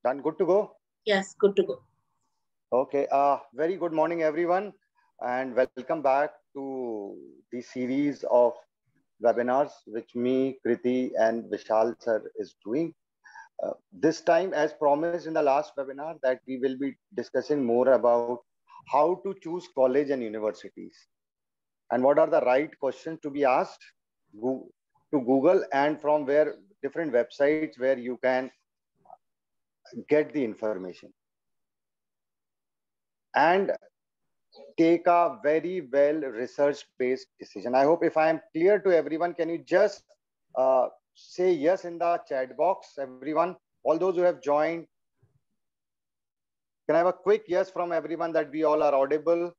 Done. Good to go? Yes, good to go. Okay. Very good morning, everyone, and welcome back to the series of webinars which me, Kriti, and Vishal sir is doing. This time, as promised in the last webinar, that we will be discussing more about how to choose college and universities and what are the right questions to be asked to Google and from where different websites where you can get the information and take a very well research based decision. I hope if I am clear to everyone, can you just say yes in the chat box, everyone, all those who have joined, can I have a quick yes from everyone that we all are audible?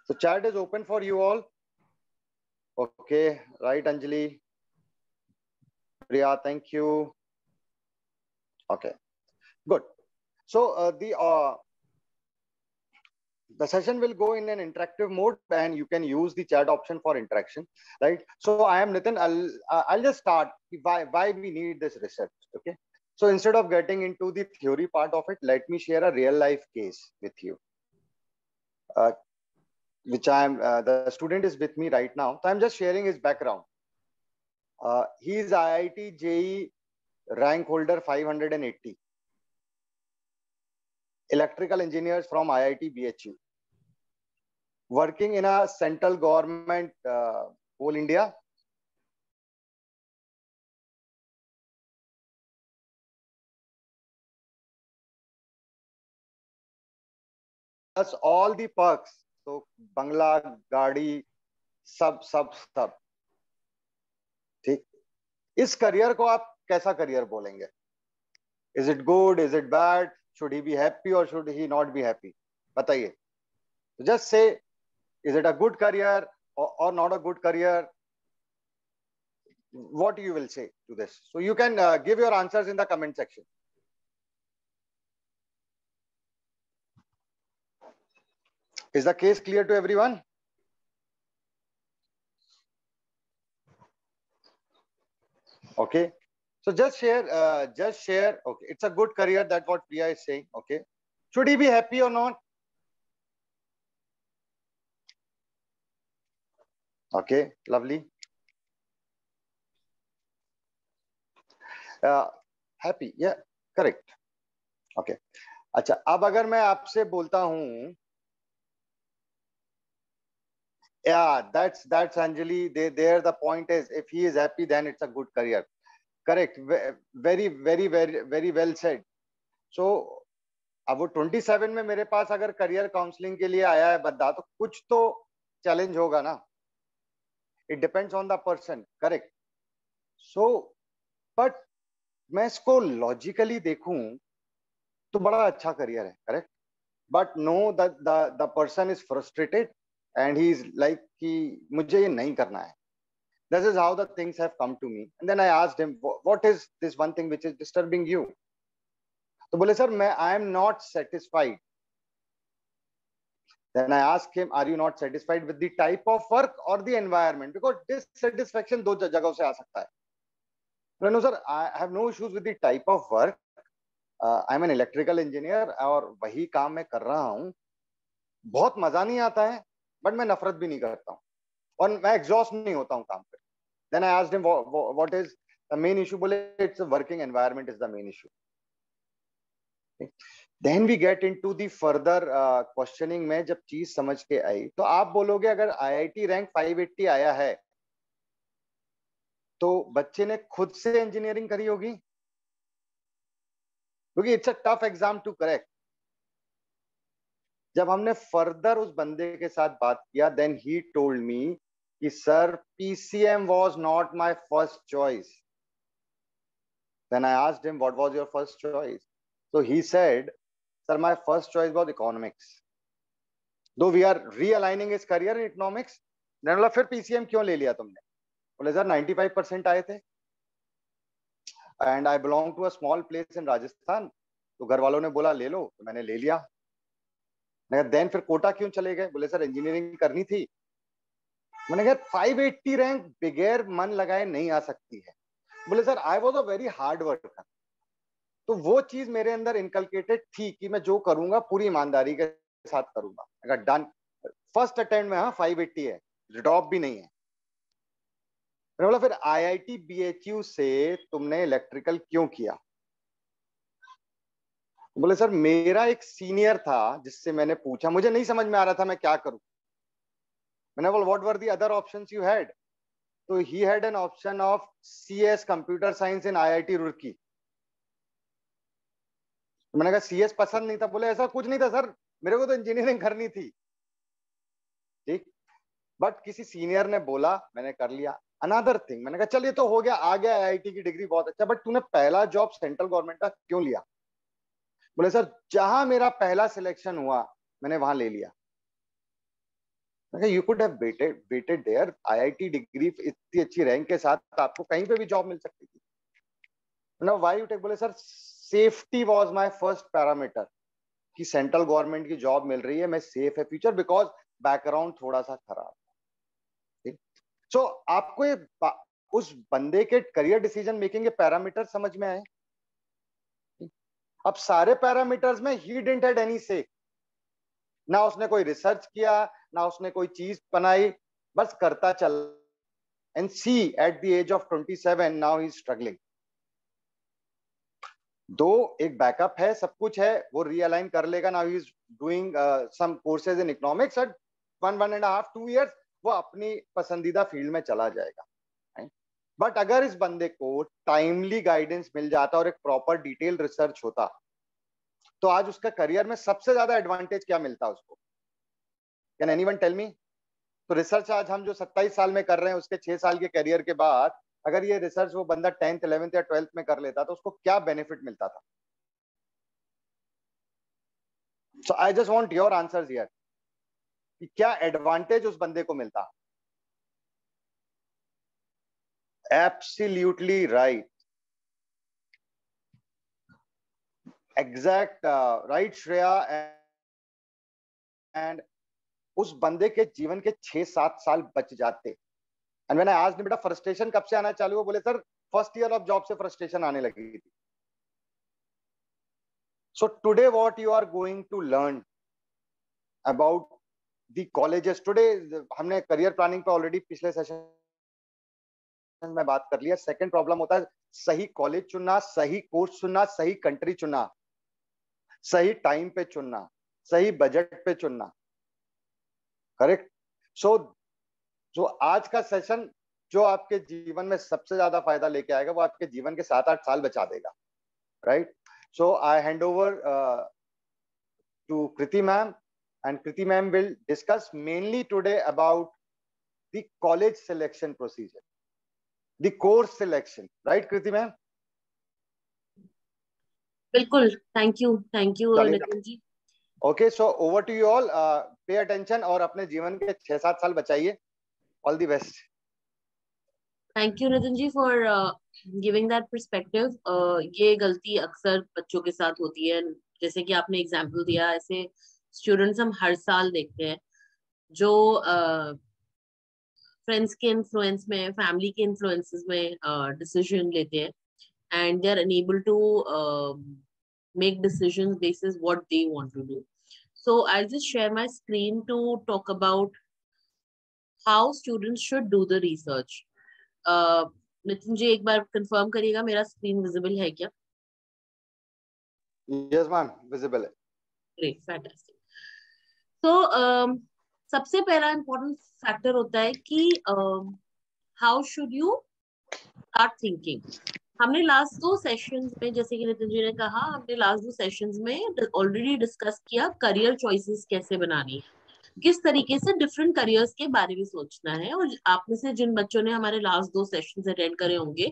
So chat is open for you all. Okay, right, Anjali. Priya, thank you. Okay, good. So the session will go in an interactive mode and you can use the chat option for interaction, right? So I am Nitin. I'll just start why we need this research. Okay. So instead of getting into the theory part of it, let me share a real life case with you, which the student is with me right now. So I'm just sharing his background. He is IIT JEE rank holder 580, electrical engineers from IIT BHU, working in a central government, whole India. Plus all the perks. So Bangla, गाड़ी, सब ठीक. इस career को आप कैसा career बोलेंगे? Is it good? Is it bad? Should he be happy or should he not be happy? बताइए. Just say, is it a good career or not a good career? What you will say to this? So you can give your answers in the comment section. Is the case clear to everyone? Okay. So just share. Okay, it's a good career. That's what Priya is saying. Okay. Should he be happy or not? Okay, lovely. Happy, yeah, correct. Okay. अच्छा, अब अगर मैं आपसे बोलता हूं, yeah, that's Anjali. There the point is, if he is happy, then it's a good career. Correct. Very well said. So अब वो 27 में मेरे पास अगर करियर काउंसलिंग के लिए आया है बंदा, तो कुछ तो चैलेंज होगा ना. It depends on the person. Correct. So but मैं इसको लॉजिकली देखूं तो बड़ा अच्छा करियर है. Correct. But no, the person is frustrated and he is like कि मुझे ये नहीं करना है. This is how the things have come to me. And then I asked him, what is this one thing which is disturbing you? तो बोले sir मैं I am not satisfied. Then I asked him, are you not satisfied with the type of work or the environment? Because dissatisfaction दो जगहों से आ सकता है. No sir, I have no issues with the type of work. I am an electrical engineer और वही काम मैं कर रहा हूँ. बहुत मजा नहीं आता है, बट मैं नफरत भी नहीं करता हूँ और मैं एग्जॉस्ट नहीं होता हूँ काम पे. Then I asked him what is the main issue. बोले it's the working environment is the main issue. Okay. Then we get into the further questioning में जब चीज समझ के आई तो आप बोलोगे अगर IIT रैंक 580 आया है तो बच्चे ने खुद से इंजीनियरिंग करी होगी, क्योंकि it's a tough exam to correct. जब हमने फर्दर उस बंदे के साथ बात किया, देन ही टोल्ड मी कि sir PCM was not my first choice. Then I asked him what was your first choice. So he said, sir, my first choice was economics. Though we are realigning his career in economics. Then बोला फिर PCM क्यों ले लिया तुमने? बोले sir 95% आए थे and I belong to a small place in Rajasthan. तो घर वालों ने बोला ले लो, तो मैंने ले लिया. देन फिर कोटा क्यों चले गए? बोले सर इंजीनियरिंग करनी थी. मैंने कहा 580 रैंक बगैर मन लगाए नहीं आ सकती है. बोले sir I was a very hard worker, तो वो चीज मेरे अंदर इनकलकेटेड थी कि मैं जो करूंगा पूरी ईमानदारी के साथ करूंगा। अगर डन फर्स्ट अटेम्प्ट में, हाँ 580 है, ड्रॉप भी नहीं है। मैंने बोला फिर आईआईटी बीएचयू से तुमने इलेक्ट्रिकल क्यों किया? बोले सर मेरा एक सीनियर था जिससे मैंने पूछा, मुझे नहीं समझ में आ रहा था मैं क्या करूं। मैंने बोला what were the other options you had? तो he had an option of CS computer science in IIT Roorkee. तो मैंने कहा सीएस पसंद नहीं था? बोले ऐसा कुछ नहीं था सर, मेरे को तो इंजीनियरिंग करनी थी। ठीक, बट किसी सीनियर ने बोला, मैंने कर लिया। अनदर थिंग, मैंने कहा चल ये तो हो गया, आ गया आईआईटी की डिग्री, बहुत अच्छा, बट तूने पहला जॉब सेंट्रल गवर्नमेंट का क्यों लिया? बोले सर जहां मेरा पहला सिलेक्शन हुआ मैंने वहां ले लिया। You could have waited there, IIT degree इतनी अच्छी रैंक के साथ आपको कहीं पे भी जॉब मिल सकती थी। Why you take? बोले sir safety was my first parameter, कि सेंट्रल गवर्नमेंट की जॉब मिल रही है, मैं सेफ है फ्यूचर, बिकॉज बैकग्राउंड थोड़ा सा खराब। सो आपको ये उस बंदे के करियर डिसीजन मेकिंग के पैरामीटर समझ में आए? अब सारे पैरामीटर्स में ही डिडंट हैड एनी से, ना उसने कोई रिसर्च किया, ना उसने कोई चीज बनाई, बस करता चल। And see at the age of 27 now he is struggling. दो एक बैकअप है, सब कुछ है, वो रीअलाइन कर लेगा। Now he is doing some courses in economics at 1.5-2 years, वो अपनी पसंदीदा फील्ड में चला जाएगा। बट अगर इस बंदे को टाइमली गाइडेंस मिल जाता और एक प्रॉपर डिटेल रिसर्च होता, तो आज उसका करियर में सबसे ज्यादा एडवांटेज क्या मिलता उसको? Can anyone tell me? तो रिसर्च आज हम जो 27 साल में कर रहे हैं, उसके 6 साल के करियर के बाद अगर ये रिसर्च वो बंदा 10th 11th या 12th में कर लेता तो उसको क्या बेनिफिट मिलता था? So I just want your answers here, कि क्या एडवांटेज उस बंदे को मिलता? Absolutely right, exact right Shreya. And उस बंदे के जीवन के 6-7 साल बच जाते। एंड मैंने आज बेटा फ्रस्ट्रेशन कब से आना चालू हुआ? बोले sir first year of job से फ्रस्ट्रेशन आने लगी थी। So today what you are going to learn about the colleges today, हमने करियर प्लानिंग पे ऑलरेडी पिछले सेशन में बात कर लिया। सेकंड प्रॉब्लम होता है सही कॉलेज चुनना, सही कोर्स चुनना, सही कंट्री चुनना, सही टाइम पे चुनना, सही बजट पे चुनना। करेक्ट। सो जो आज का सेशन जो आपके जीवन में सबसे ज्यादा फायदा लेके आएगा, वो आपके जीवन के 7-8 साल बचा देगा। Right. So I hand over to Kriti ma'am, and Kriti ma'am will discuss mainly today about the college selection procedure, the course selection. Right, Kriti ma'am? बिल्कुल, thank you Nitin ji. Okay, so over to you all. Pay attention और अपने जीवन के 6-7 साल बचाइए। All the best. Thank you Nitin ji for giving that perspective. ये गलती अक्सर बच्चों के साथ होती है, जैसे कि आपने एग्जांपल दिया, ऐसे स्टूडेंट्स हम हर साल देखते हैं जो फ्रेंड्स के इन्फ्लुएंस में, फैमिली के इन्फ्लुएंसेस में डिसीजन लेते हैं, and they are unable to make decisions basis what they want to do. So I'll just share my screen to talk about how students should do the research. Nitin ji एक बार confirm करिएगा मेरा screen visible है क्या? Yes ma'am, visible है। Great, fantastic. So सबसे पहला important factor होता है कि how should you start thinking. हमने लास्ट 2 सेशंस में, जैसे कि नितिन जी ने कहा, हमने लास्ट 2 सेशंस में ऑलरेडी डिस्कस किया करियर चॉइसेस कैसे बनानी है, किस तरीके से डिफरेंट करियर्स के बारे में सोचना है। और आप में से जिन बच्चों ने हमारे लास्ट 2 सेशंस अटेंड करे होंगे,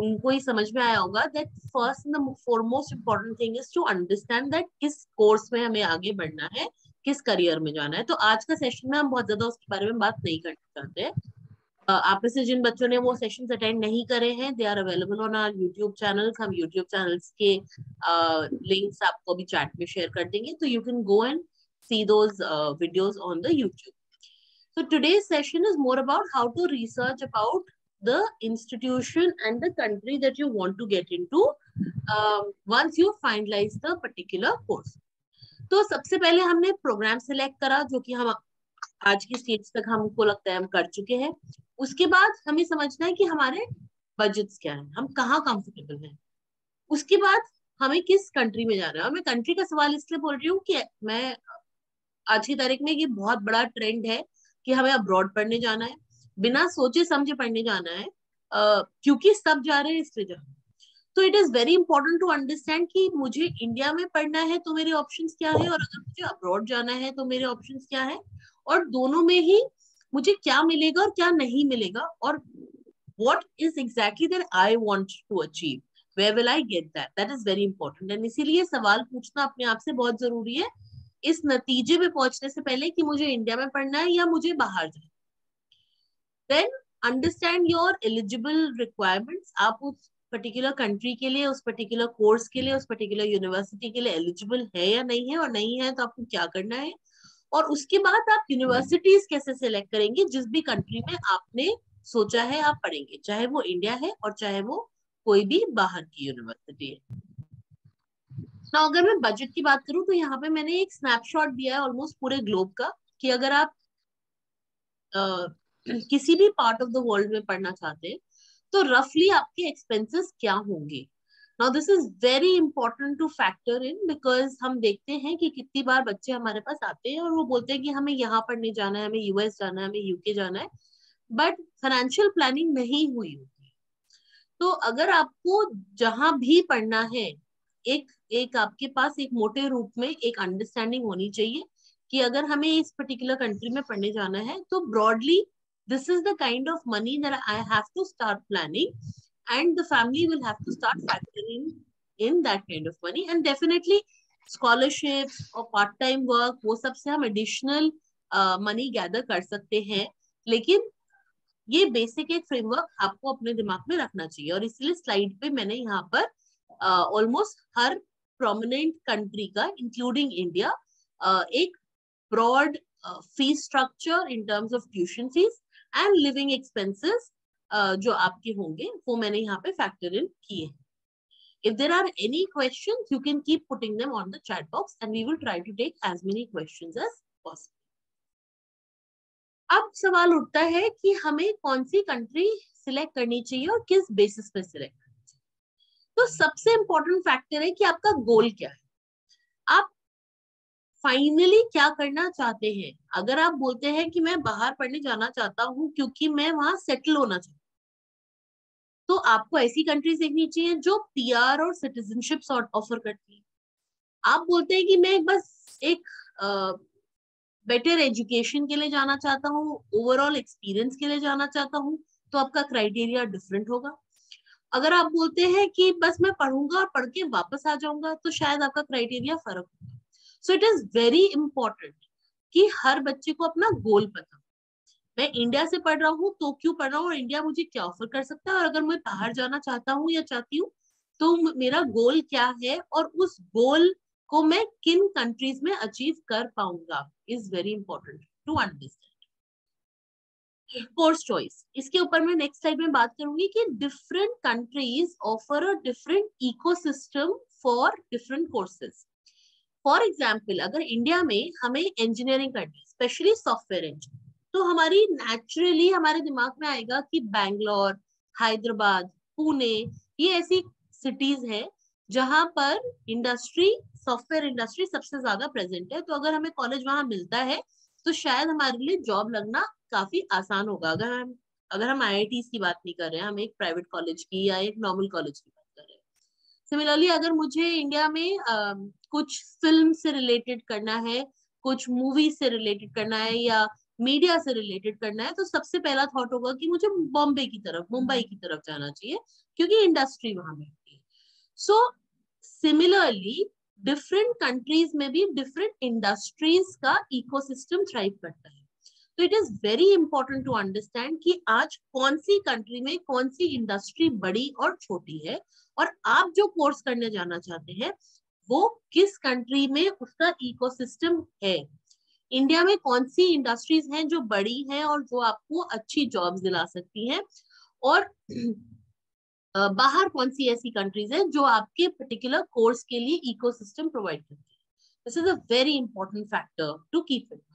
उनको ही समझ में आया होगा that first and foremost important thing is to understand that किस कोर्स में हमें आगे बढ़ना है, किस करियर में जाना है। तो आज का सेशन में हम बहुत ज्यादा उसके बारे में बात नहीं करना चाहते हैं। आप में से जिन बच्चों ने वो सेशंस अटेंड नहीं करे हैं, they are available on our YouTube channels. हम यूट्यूब चैनल्स के लिंक्स आपको भी चैट में शेयर कर देंगे, तो you can go and see those videos on the YouTube. So today's session is more about how to research about the institution and the country that you want to get into once you finalize the particular course. तो सबसे पहले हमने programme select करा, जो कि हम आज की स्टेज तक हमको लगता है हम कर चुके हैं. उसके बाद हमें समझना है कि हमारे बजट्स क्या हैं, हम कहाँ कंफर्टेबल हैं. उसके बाद हमें किस कंट्री में जाना है. और मैं कंट्री का सवाल इसलिए बोल रही हूँ कि मैं आज की तारीख में ये बहुत बड़ा ट्रेंड है कि हमें अब्रॉड पढ़ने जाना है, बिना सोचे समझे पढ़ने जाना है, क्योंकि सब जा रहे हैं इसलिए जाना है. तो it is very important to understand कि मुझे इंडिया में पढ़ना है तो मेरे ऑप्शंस क्या है, और अगर मुझे अब्रॉड जाना है तो मेरे ऑप्शंस क्या है, और दोनों में ही मुझे क्या मिलेगा और क्या नहीं मिलेगा, और what is exactly that I want to achieve, where will I get that, that is very important. and इसीलिए सवाल पूछना अपने आप से बहुत जरूरी है इस नतीजे पे पहुंचने से पहले कि मुझे इंडिया में पढ़ना है या मुझे बाहर जाना. then understand your eligible requirements. आप उस पर्टिकुलर कंट्री के लिए, उस पर्टिकुलर कोर्स के लिए, उस पर्टिकुलर यूनिवर्सिटी के लिए एलिजिबल है या नहीं है, और नहीं है तो आपको क्या करना है. और उसके बाद आप यूनिवर्सिटीज कैसे सिलेक्ट करेंगे जिस भी कंट्री में आपने सोचा है आप पढ़ेंगे, चाहे वो इंडिया है और चाहे वो कोई भी बाहर की यूनिवर्सिटी है. ना अगर मैं बजट की बात करूं तो यहाँ पे मैंने एक स्नैपशॉट दिया है ऑलमोस्ट पूरे ग्लोब का, कि अगर आप किसी भी पार्ट ऑफ द वर्ल्ड में पढ़ना चाहते हैं तो रफली आपके एक्सपेंसेस क्या होंगे. Now this is very important two factor in, because हम देखते हैं कि कितनी बार बच्चे हमारे पास आते हैं और वो बोलते हैं कि हमें यहाँ पढ़ने जाना है, हमें यूएस जाना है, हमें यूके जाना है, बट फाइनेंशियल प्लानिंग नहीं हुई होती. तो अगर आपको जहां भी पढ़ना है, एक आपके पास एक मोटे रूप में एक अंडरस्टैंडिंग होनी चाहिए कि अगर हमें इस पर्टिकुलर कंट्री में पढ़ने जाना है तो broadly this is the kind of money that I have to start planning, and the family will have to start factoring in that kind of money. And definitely scholarships और part time work वो सब से हम additional money gather कर सकते हैं, लेकिन ये बेसिक एक फ्रेमवर्क आपको अपने दिमाग में रखना चाहिए. और इसलिए स्लाइड पे मैंने यहाँ पर ऑलमोस्ट हर प्रोमिनेंट कंट्री का इंक्लूडिंग इंडिया एक broad fees structure in terms of tuition fees and living expenses जो आपके होंगे वो मैंने यहाँ पे फैक्टर इन किए हैं. If there are any questions, you can keep putting them on the chat box and we will try to take as many questions as possible. अब सवाल उठता है कि हमें कौन सी कंट्री सिलेक्ट करनी चाहिए और किस बेसिस पे सिलेक्ट करनी चाहिए. तो सबसे इंपॉर्टेंट फैक्टर है कि आपका गोल क्या है, आप फाइनली क्या करना चाहते हैं. अगर आप बोलते हैं कि मैं बाहर पढ़ने जाना चाहता हूँ क्योंकि मैं वहां सेटल होना चाहता हूँ, तो आपको ऐसी कंट्रीज देखनी चाहिए जो पीआर और सिटीजनशिप ऑफर करती है. आप बोलते हैं कि मैं बस एक बेटर एजुकेशन के लिए जाना चाहता हूँ, ओवरऑल एक्सपीरियंस के लिए जाना चाहता हूँ, तो आपका क्राइटेरिया डिफरेंट होगा. अगर आप बोलते हैं कि बस मैं पढ़ूंगा और पढ़ के वापस आ जाऊंगा, तो शायद आपका क्राइटेरिया फर्क होगा. सो इट इज वेरी इंपॉर्टेंट कि हर बच्चे को अपना गोल पता. मैं इंडिया से पढ़ रहा हूँ तो क्यों पढ़ रहा हूँ, और इंडिया मुझे क्या ऑफर कर सकता है, और अगर मैं बाहर जाना चाहता हूँ या चाहती हूँ तो मेरा गोल क्या है, और उस गोल को मैं किन कंट्रीज में अचीव कर पाऊंगा is very important to understand. Course choice, इसके ऊपर मैं नेक्स्ट स्लाइड में बात करूंगी कि different countries offer a different ecosystem for different courses. For example, अगर इंडिया में हमें इंजीनियरिंग करनी, स्पेशली सॉफ्टवेयर इंजीनियरिंग, तो हमारी नेचुरली हमारे दिमाग में आएगा कि बैंगलोर, हैदराबाद, पुणे, ये ऐसी सिटीज है जहां पर इंडस्ट्री, सॉफ्टवेयर इंडस्ट्री सबसे ज्यादा प्रेजेंट है. तो अगर हमें कॉलेज वहां मिलता है तो शायद हमारे लिए जॉब लगना काफी आसान होगा. अगर हम IITs की बात नहीं कर रहे हैं, हम एक प्राइवेट कॉलेज की या एक नॉर्मल कॉलेज की बात कर रहे हैं. सिमिलरली अगर मुझे इंडिया में कुछ फिल्म से रिलेटेड करना है, कुछ मूवी से रिलेटेड करना है, या मीडिया से रिलेटेड करना है, तो सबसे पहला थॉट होगा कि मुझे बॉम्बे की तरफ, मुंबई की तरफ जाना चाहिए क्योंकि इंडस्ट्री वहां मिलती है. सो सिमिलरली डिफरेंट कंट्रीज में भी डिफरेंट इंडस्ट्रीज का इकोसिस्टम थ्राइव करता है. तो it is very important to understand कि आज कौन सी कंट्री में कौन सी इंडस्ट्री बड़ी और छोटी है, और आप जो कोर्स करने जाना चाहते हैं वो किस कंट्री में उसका इकोसिस्टम है. इंडिया में कौन सी इंडस्ट्रीज हैं जो बड़ी हैं और जो आपको अच्छी जॉब्स दिला सकती हैं, और बाहर कौन सी ऐसी कंट्रीज है जो आपके पर्टिकुलर कोर्स के लिए इकोसिस्टम प्रोवाइड करती है. This is a very important factor to keep in mind.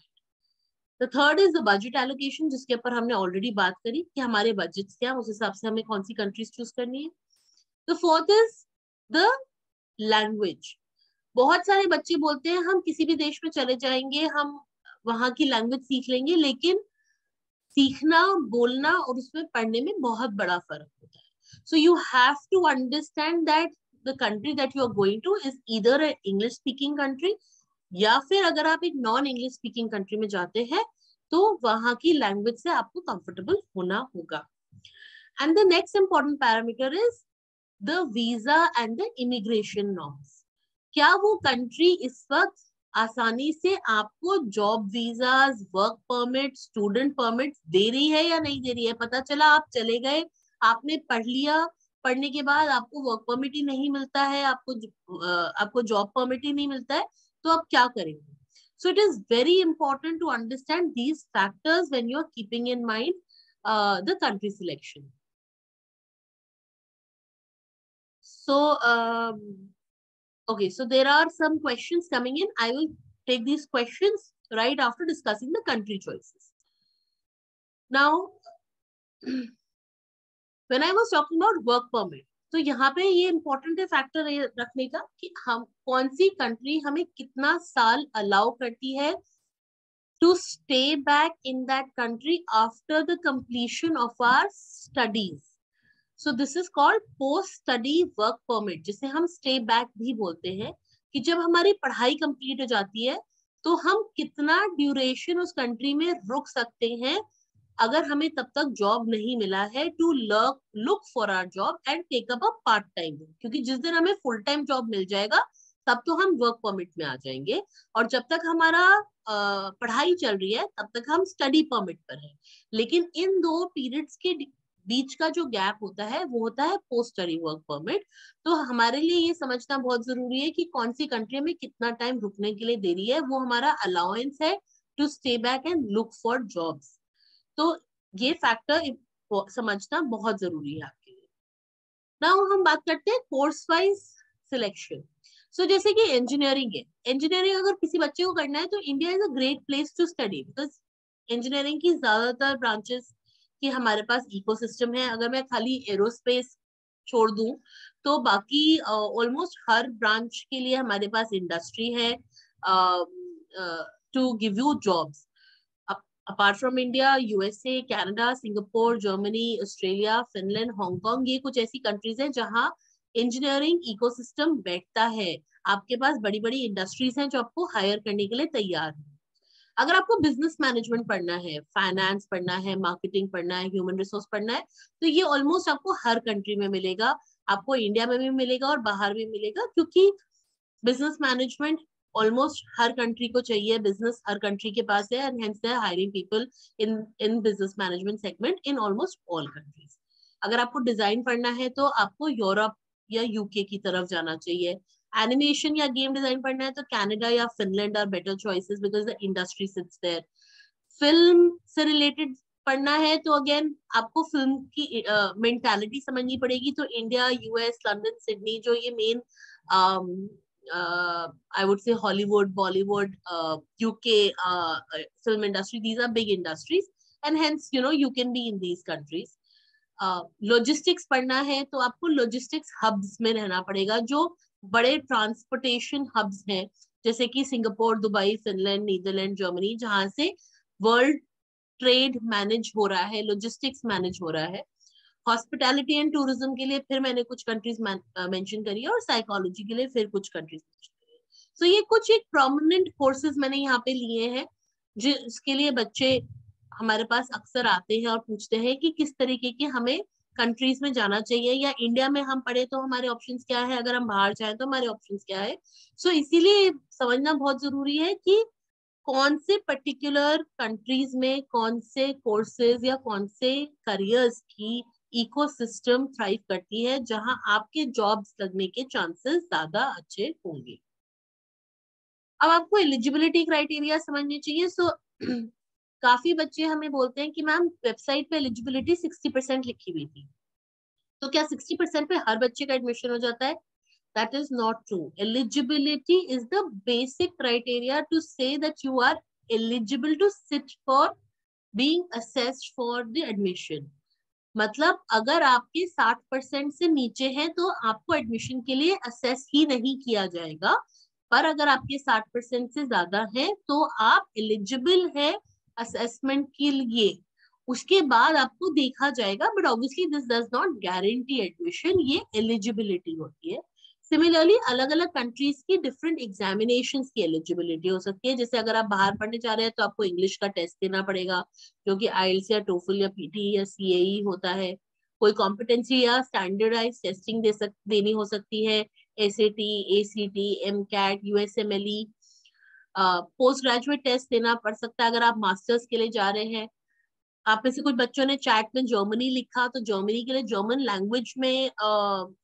The third is the budget allocation, जिसके ऊपर हमने ऑलरेडी बात करी कि हमारे बजट क्या, उस हिसाब से हमें कौन सी कंट्रीज चूज करनी है. The fourth is the language. बहुत सारे बच्चे बोलते हैं हम किसी भी देश में चले जाएंगे, हम वहां की लैंग्वेज सीख लेंगे, लेकिन सीखना, बोलना और उसमें पढ़ने में बहुत बड़ा फर्क होता है. So you have to understand that the country that you are going to is either an English speaking country, या फिर अगर आप एक नॉन इंग्लिश स्पीकिंग कंट्री में जाते हैं तो वहां की लैंग्वेज से आपको कंफर्टेबल होना होगा. And the next important parameter is the visa and the immigration norms. क्या वो कंट्री इस वक्त आसानी से आपको job visas, work permit, student permit दे रही है या नहीं दे रही है. पता चला आप चले गए, आपने पढ़ लिया, पढ़ने के बाद आपको वर्क परमिट ही नहीं मिलता है, आपको जॉब परमिट ही नहीं मिलता है, तो आप क्या करेंगे. So it is very important to understand these factors when you are keeping in mind the country selection. So okay, so there are some questions coming in. I will take these questions right after discussing the country choices. Now when I was talking about work permit, तो यहाँ पे ये important है factor रखने का कि हम कौन सी कंट्री हमें कितना साल अलाउ करती है to stay back in that country after the completion of our studies. So this is called post study work permit, जिसे हम stay back भी बोलते हैं, कि जब हमारी पढ़ाई कंप्लीट हो जाती है तो हम कितना ड्यूरेशन उस कंट्री में रुक सकते हैं अगर हमें तब तक जॉब नहीं मिला है, to look for our job and take up a part time. क्योंकि जिस दिन हमें फुल टाइम जॉब मिल जाएगा तब तो हम वर्क परमिट में आ जाएंगे, और जब तक हमारा पढ़ाई चल रही है तब तक हम स्टडी परमिट पर है. लेकिन इन दो पीरियड्स के बीच का जो गैप होता है वो होता है पोस्ट स्टडी वर्क परमिट. तो हमारे लिए ये समझना बहुत जरूरी है कि कौन सी कंट्री में कितना टाइम रुकने के लिए दे रही है, वो हमारा अलाउंस है to stay back and look for jobs. तो ये फैक्टर समझना बहुत जरूरी है आपके लिए. नाउ हम बात करते हैं कोर्स वाइज सिलेक्शन. सो जैसे कि इंजीनियरिंग है, इंजीनियरिंग अगर किसी बच्चे को करना है तो India is a great place to study, because engineering की ज्यादातर ब्रांचेस की हमारे पास इकोसिस्टम है. अगर मैं खाली एरोस्पेस छोड़ दूं तो बाकी ऑलमोस्ट हर ब्रांच के लिए हमारे पास इंडस्ट्री है to give you jobs. Apart from India, USA, Canada, Singapore, Germany, Australia, Finland, Hong Kong, ये कुछ ऐसी कंट्रीज हैं जहां इंजीनियरिंग इकोसिस्टम बैठता है. आपके पास बड़ी बड़ी इंडस्ट्रीज हैं जो आपको हायर करने के लिए तैयार है. अगर आपको बिजनेस मैनेजमेंट पढ़ना है, फाइनेंस पढ़ना है, मार्केटिंग पढ़ना है, ह्यूमन रिसोर्स पढ़ना है, तो ये ऑलमोस्ट आपको हर कंट्री में मिलेगा. आपको इंडिया में भी मिलेगा और बाहर भी मिलेगा, क्योंकि बिजनेस मैनेजमेंट ऑलमोस्ट हर कंट्री को चाहिए, बिजनेस हर कंट्री के पास है, and hence they are hiring people in business management segment in almost all countries. अगर आपको डिजाइन पढ़ना है तो आपको यूरोप या यूके की तरफ जाना चाहिए. एनिमेशन या गेम डिजाइन पढ़ना है तो कनाडा या Finland are better choices because the industry sits there. Film से रिलेटेड पढ़ना है तो अगेन आपको फिल्म की मेंटालिटी समझनी पड़ेगी. तो इंडिया, यूएस, लंदन, सिडनी, जो ये main I would say Hollywood, Bollywood, UK film industry, these are big industries, and hence you can be in these countries. Logistics पढ़ना है तो आपको लॉजिस्टिक्स हब्स में रहना पड़ेगा, जो बड़े ट्रांसपोर्टेशन हब्स हैं, जैसे कि Singapore, Dubai, Finland, Netherland, Germany, जहां से वर्ल्ड ट्रेड मैनेज हो रहा है, लॉजिस्टिक्स मैनेज हो रहा है. हॉस्पिटैलिटी एंड टूरिज्म के लिए फिर मैंने कुछ कंट्रीज मेंशन करी है, और साइकोलॉजी के लिए फिर कुछ कंट्रीज मेंशन करी है. सो ये कुछ एक प्रोमिनेंट कोर्सेज मैंने यहाँ पे लिए हैं जिसके लिए बच्चे हमारे पास अक्सर आते हैं और पूछते हैं कि किस तरीके के हमें कंट्रीज में जाना चाहिए, या इंडिया में हम पढ़े तो हमारे ऑप्शंस क्या है, अगर हम बाहर जाएं तो हमारे ऑप्शंस क्या है. सो इसीलिए समझना बहुत जरूरी है कि कौन से पर्टिकुलर कंट्रीज में कौन से कोर्सेज या कौन से करियर्स की इकोसिस्टम थ्राइव करती है, जहां आपके जॉब्स लगने के चांसेस ज्यादा अच्छे होंगे. अब आपको एलिजिबिलिटी क्राइटेरिया समझनी चाहिए. सो काफी बच्चे हमें बोलते हैं कि मैम वेबसाइट पे एलिजिबिलिटी 60% लिखी हुई थी, तो क्या 60% पे हर बच्चे का एडमिशन हो जाता है? That is not true. Eligibility is the basic criteria to say that you are eligible to sit for being assessed for the admission. मतलब अगर आपके 60% से नीचे हैं तो आपको एडमिशन के लिए असेस ही नहीं किया जाएगा, पर अगर आपके 60% से ज्यादा है तो आप एलिजिबल है असेसमेंट के लिए, उसके बाद आपको देखा जाएगा, but obviously this does not guarantee admission, ये एलिजिबिलिटी होती है। सिमिलरली अलग अलग कंट्रीज की डिफरेंट एग्जामिनेशंस की एलिजिबिलिटी हो सकती है, जैसे अगर आप बाहर पढ़ने जा रहे हैं तो आपको इंग्लिश का टेस्ट देना पड़ेगा, जो कि आइल्स या टोफल या पीटी या सीएई होता है। कोई कॉम्पिटेंसी या स्टैंडर्डाइज टेस्टिंग देनी हो सकती है, SAT, ACT, MCAT, USMLE. Post graduate test देना पड़ सकता है अगर आप मास्टर्स के लिए जा रहे हैं। आप में से कुछ बच्चों ने चैट में जर्मनी लिखा, तो जर्मनी के लिए जर्मन लैंग्वेज में